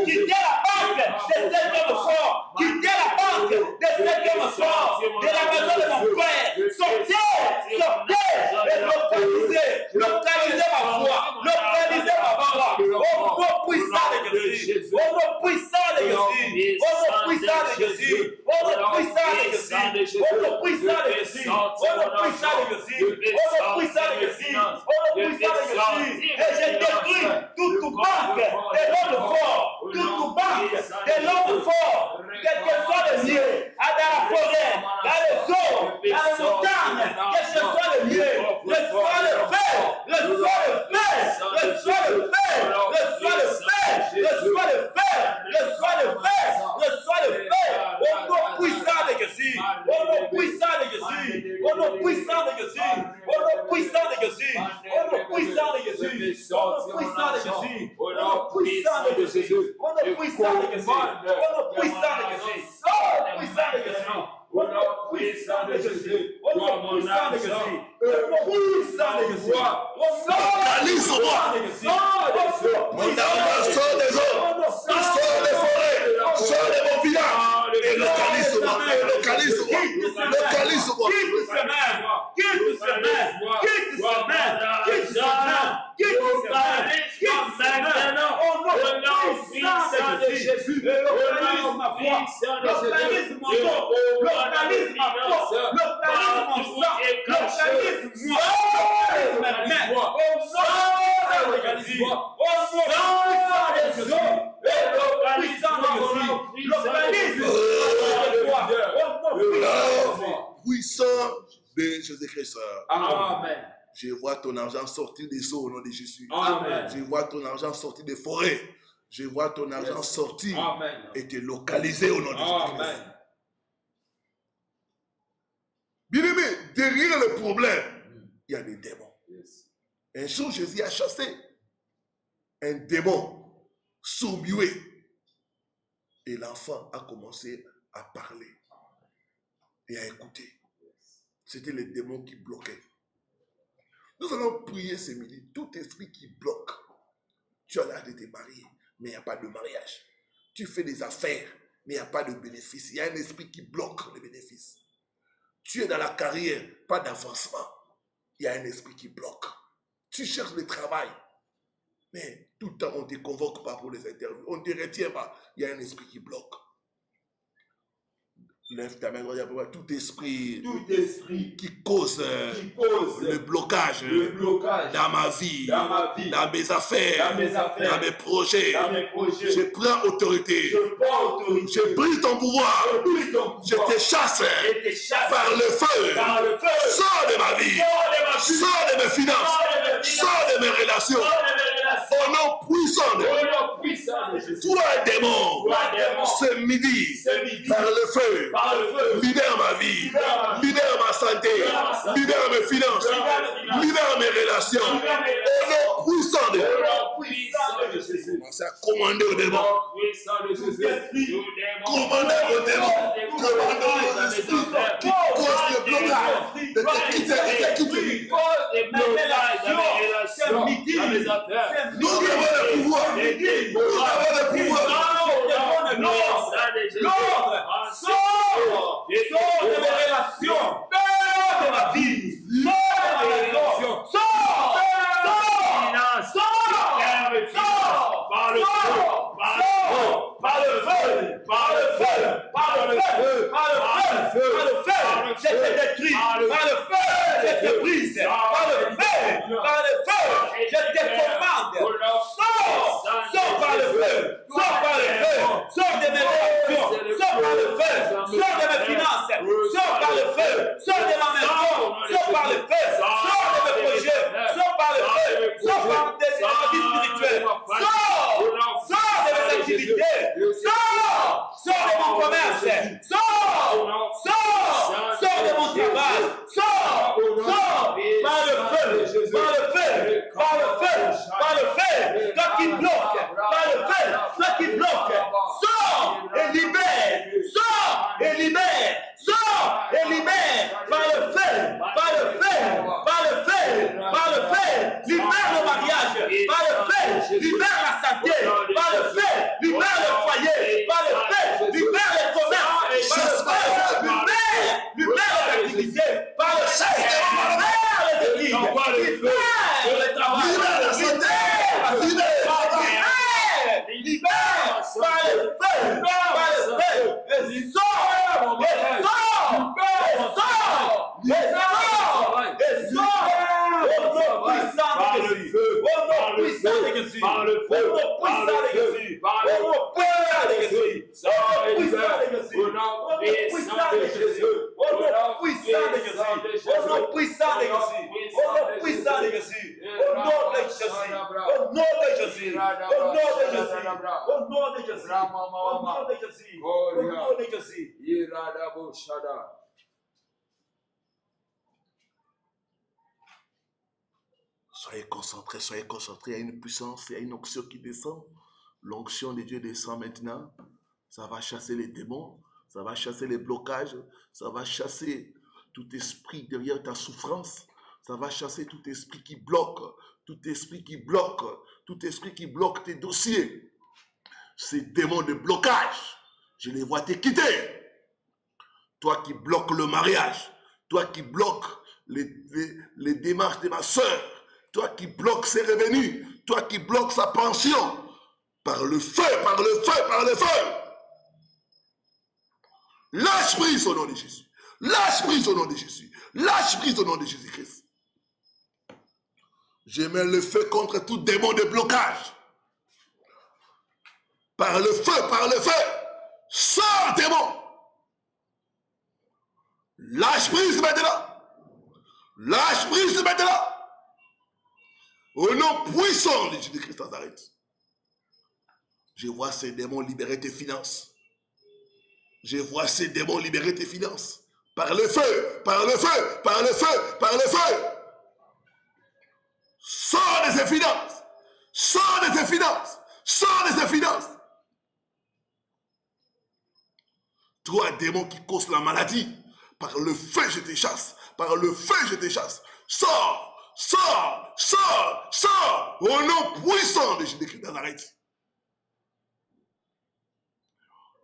quittez la banque des 7 hommes forts, quittez la banque des 7 hommes forts, de la maison de mon père, sortez, et localisez ma foi, Au nom puissant de Jésus. Au nom puissant de Jésus. Au nom puissant de Jésus. Au nom puissant de Jésus. Au nom puissant de Jésus. Au nom puissant de Jésus. Au nom puissant de Jésus. Et je détruis toute banque de l'homme fort. Toute banque de l'homme fort. Quel que soit le lieu, dans la forêt, dans les eaux, dans les montagnes, quel que soit le lieu, le soir le fait, le soir le fait, le soir le fait, le soir le fait, le soir le fait, le soir le fait, le soir le fait, au nom puissant de Jésus, au nom puissant de Jésus, au nom puissant de Jésus, au nom puissant de Jésus, au nom puissant de Jésus, au nom puissant de Jésus, au nom puissant de Jésus, au nom puissant de Jésus, au nom puissant de Jésus, au nom puissant de Jésus, au nom puissant de Jésus, au nom puissant de Jésus, au nom puissant de Jésus, Mon âme sort des eaux, sort des forêts, sort de mon village. Et localise-moi, localise-moi, localise-moi. Quitte ce main, quitte ce main, quitte ce main, quitte ce main, quitte ce main, quitte ce main, au nom puissant de Jésus, localise ma foi, localise mon nom, localise ma force, localise mon sang, localise moi, localise ma main, au nom de Jésus, au nom de Jésus, puissant de Jésus, localise puissant de Jésus-Christ. Amen. Je vois ton argent sortir des eaux au nom de Jésus. Amen. Je vois ton argent sortir des forêts. Je vois ton argent sortir et te localiser au nom de Jésus-Christ. Bien aimé, derrière le problème, il y a des démons. Un jour, Jésus a chassé un démon sourd-muet. Et l'enfant a commencé à parler et à écouter. C'était les démons qui bloquaient. Nous allons prier ce midi. Tout esprit qui bloque. Tu as l'âge de te marier, mais il n'y a pas de mariage. Tu fais des affaires, mais il n'y a pas de bénéfice. Il y a un esprit qui bloque les bénéfices. Tu es dans la carrière, pas d'avancement. Il y a un esprit qui bloque. Tu cherches le travail, mais tout le temps, on ne te convoque pas pour les interviews. On ne te retient pas. Il y a un esprit qui bloque. Lève ta main, tout esprit qui cause le blocage dans ma vie, dans mes affaires, dans mes projets. Je prends autorité. Je brise ton pouvoir. Je te chasse par le feu. Sors de ma vie. Sors de mes finances. Sors de mes relations. Au nom puissant de Jésus. Toi, démon, ce midi, par le feu, libère ma vie, libère ma santé, libère mes finances, libère mes relations. Au nom puissant de Jésus. Commencez à commander au démon. Commandez au démon. Commandez aux esprits qui causent le blocage de te quitter. Nous avons le pouvoir. Nous avons le pouvoir. L'ordre, sors de mes relations, sors de ma vie, sors de ma maison, sors par le feu, je te détruis, par le feu, je te brise, par le feu, je te commande, sors par le feu, sors de mes relations, sors par le feu, sors de mes finances, sors par le feu, sors de ma maison, sors par le feu, sors de mes projets, sors par le feu, sors par ma vie spirituelle, sors de mes activités, sors de mon commerce, sors de mon travail, sors par le feu, par le feu, par le feu, par le feu. Quand puissant de Jésus. Par le feu. Au nom puissant de Jésus. Au nom puissant de Jésus. Au nom puissant de Jésus. Au nom puissant de Jésus. Au nom puissant de Jésus. Au nom puissant de Jésus. Au nom puissant de Jésus. Au nom de Jésus. Au nom de Jésus. Au nom de Jésus. Au nom de Jésus. Au nom de Jésus. Au nom de Jésus. Iradabo Shada. Soyez concentrés, soyez concentrés. Il y a une puissance, il y a une onction qui descend. L'onction de Dieu descend maintenant. Ça va chasser les démons, ça va chasser les blocages, ça va chasser tout esprit derrière ta souffrance. Ça va chasser tout esprit qui bloque, tout esprit qui bloque, tout esprit qui bloque tes dossiers. Ces démons de blocage, je les vois te quitter. Toi qui bloques le mariage, toi qui bloques les démarches de ma soeur, toi qui bloques ses revenus, toi qui bloques sa pension, par le feu, par le feu, par le feu. Lâche prise au nom de Jésus. Lâche prise au nom de Jésus. Lâche prise au nom de Jésus-Christ. Je mets le feu contre tout démon de blocage. Par le feu, sors démon. Lâche prise maintenant. Lâche prise maintenant. Au nom puissant de Jésus-Christ Nazareth. Je vois ces démons libérer tes finances. Je vois ces démons libérer tes finances. Par le feu, par le feu, par le feu, par le feu. Sors de ces finances. Sors de ces finances. Sors de ces finances. Toi, démon qui cause la maladie, par le feu, je te chasse. Par le feu, je te chasse. Sors, sors, sors, sors. Au nom puissant de Jésus-Christ de Nazareth.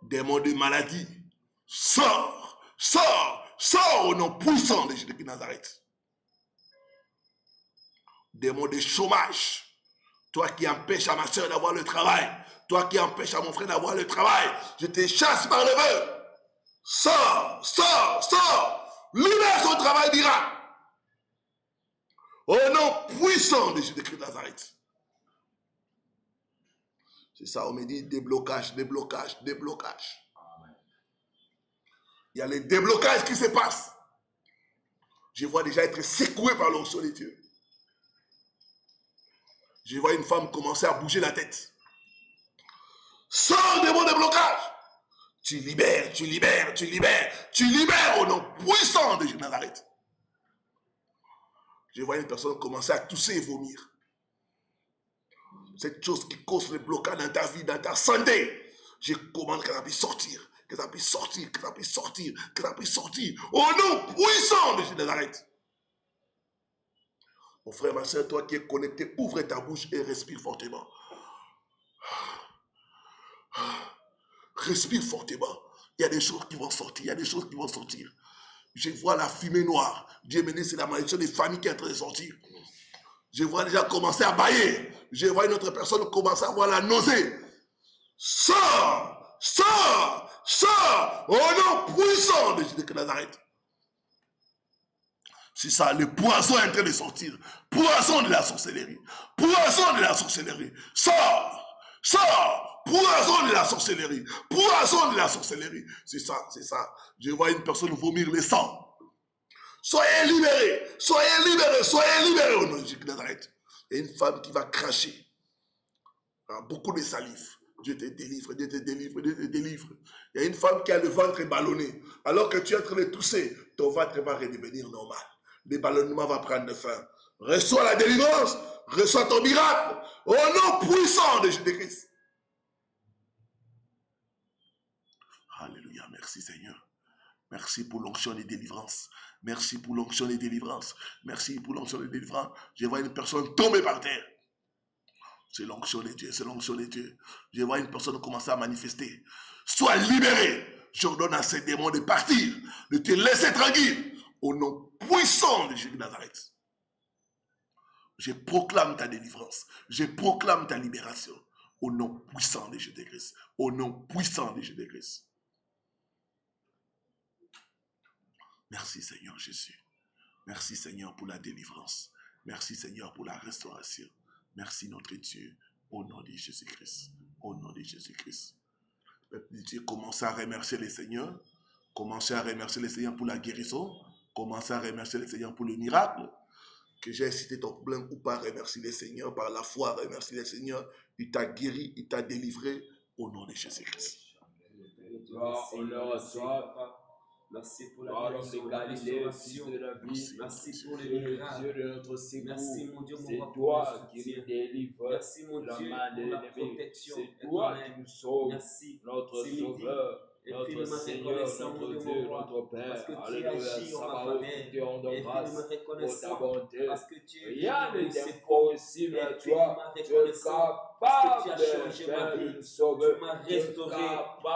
Démon de maladie, sors, sors, sors au nom puissant de Jésus-Christ de Nazareth. Démon de chômage, toi qui empêches à ma soeur d'avoir le travail, toi qui empêches à mon frère d'avoir le travail, je te chasse par le feu. Sors, sors, sors, libère son travail miracle. Au nom puissant de Jésus-Christ de Nazareth. C'est ça, on me dit déblocage, déblocage, déblocage. Il y a les déblocages qui se passent. Je vois déjà être secoué par l'onction de Dieu. Je vois une femme commencer à bouger la tête. Sors des mots de blocage. Tu libères, tu libères, tu libères, tu libères au nom puissant de Jésus de Nazareth. Je vois une personne commencer à tousser et vomir. Cette chose qui cause le blocage dans ta vie, dans ta santé, je commande que ça puisse sortir, que ça puisse sortir, que ça puisse sortir, que ça puisse sortir. Au nom puissant de Jésus de Nazareth. Mon frère, ma soeur, toi qui es connecté, ouvre ta bouche et respire fortement. Respire fortement. Il y a des choses qui vont sortir, il y a des choses qui vont sortir. Je vois la fumée noire. Dieu me dit, c'est la malédiction des familles qui est en train de sortir. Je vois déjà commencer à bailler. Je vois une autre personne commencer à avoir la nausée. Sors, sors, sors, au nom puissant de Jésus de Nazareth. C'est ça, le poison est en train de sortir. Poison de la sorcellerie. Poison de la sorcellerie. Sors, sors, poison de la sorcellerie. Poison de la sorcellerie. C'est ça, c'est ça. Je vois une personne vomir le sang. Soyez libérés, soyez libérés, soyez libérés au nom de Jésus de Nazareth. Et une femme qui va cracher. Beaucoup de salive. Dieu te délivre, Dieu te délivre, Dieu te délivre. Il y a une femme qui a le ventre ballonné. Alors que tu es en train de tousser, ton ventre va redevenir normal. Le ballonnement va prendre fin. Reçois la délivrance, reçois ton miracle. Au nom puissant de Jésus-Christ. Alléluia, merci Seigneur. Merci pour l'onction des délivrances. Merci pour l'onction des délivrances. Merci pour l'onction des délivrances. Je vois une personne tomber par terre. C'est l'onction de Dieu, c'est l'onction de Dieu. Je vois une personne commencer à manifester. Sois libéré. J'ordonne à ces démons de partir, de te laisser tranquille. Au nom puissant de Jésus de Nazareth. Je proclame ta délivrance. Je proclame ta libération. Au nom puissant de Jésus de Christ. Au nom puissant de Jésus de Christ. Merci Seigneur Jésus. Merci Seigneur pour la délivrance. Merci Seigneur pour la restauration. Merci notre Dieu, au nom de Jésus-Christ. Au nom de Jésus-Christ. Dieu, commencez à remercier le Seigneur. Commencez à remercier le Seigneur pour la guérison. Commencez à remercier le Seigneur pour le miracle. Que j'ai cité ton problème ou pas, remercie le Seigneur. Par la foi, remercie le Seigneur. Il t'a guéri, il t'a délivré au nom de Jésus-Christ. Merci pour la guérison, la restauration. Merci pour les miracles de notre secours. Merci mon Dieu, c'est toi qui nous délivres. Merci mon Dieu pour la protection. C'est toi qui nous sauves. Merci notre Sauveur, notre Seigneur, notre Dieu, notre Père. Parce que tu agis en ma faveur. Infiniment reconnaissant parce que tu es rien n'est impossible à toi. Tu es capable de faire une sauver. Tu m'as restauré,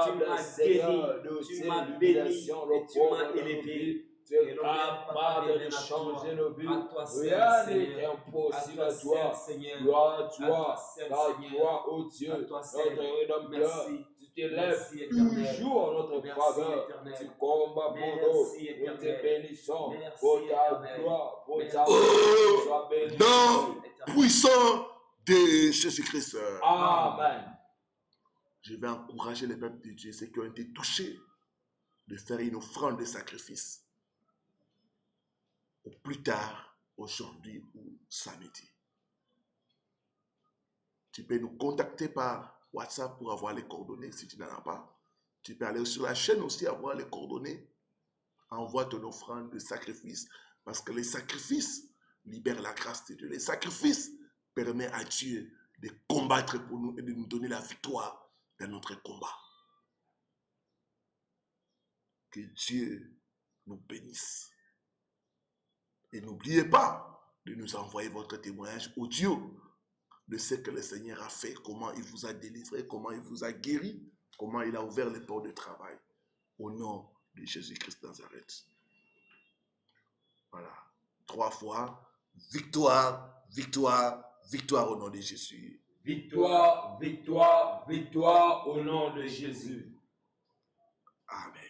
tu m'as guéri, tu m'as béni et tu m'as élevé. Tu es capable de changer nos vies. Rien n'est impossible à toi. Gloire à toi, car toi, ô Dieu, notre Rédempteur, tu t'élèves toujours en notre faveur. Tu combats pour nous. Nous te bénissons pour ta gloire, pour ta gloire. Nom puissant de Jésus-Christ. Amen. Je vais encourager les peuples de Dieu, ceux qui ont été touchés, de faire une offrande de sacrifice. Ou plus tard, aujourd'hui ou samedi. Tu peux nous contacter par WhatsApp pour avoir les coordonnées si tu n'en as pas. Tu peux aller sur la chaîne aussi avoir les coordonnées. Envoie ton offrande de sacrifice parce que les sacrifices libèrent la grâce de Dieu. Les sacrifices permettent à Dieu de combattre pour nous et de nous donner la victoire dans notre combat. Que Dieu nous bénisse. Et n'oubliez pas de nous envoyer votre témoignage audio de ce que le Seigneur a fait, comment il vous a délivré, comment il vous a guéri, comment il a ouvert les portes de travail. Au nom de Jésus-Christ de Nazareth. Voilà. 3 fois. Victoire, victoire, victoire au nom de Jésus. Victoire, victoire, victoire au nom de Jésus. Amen.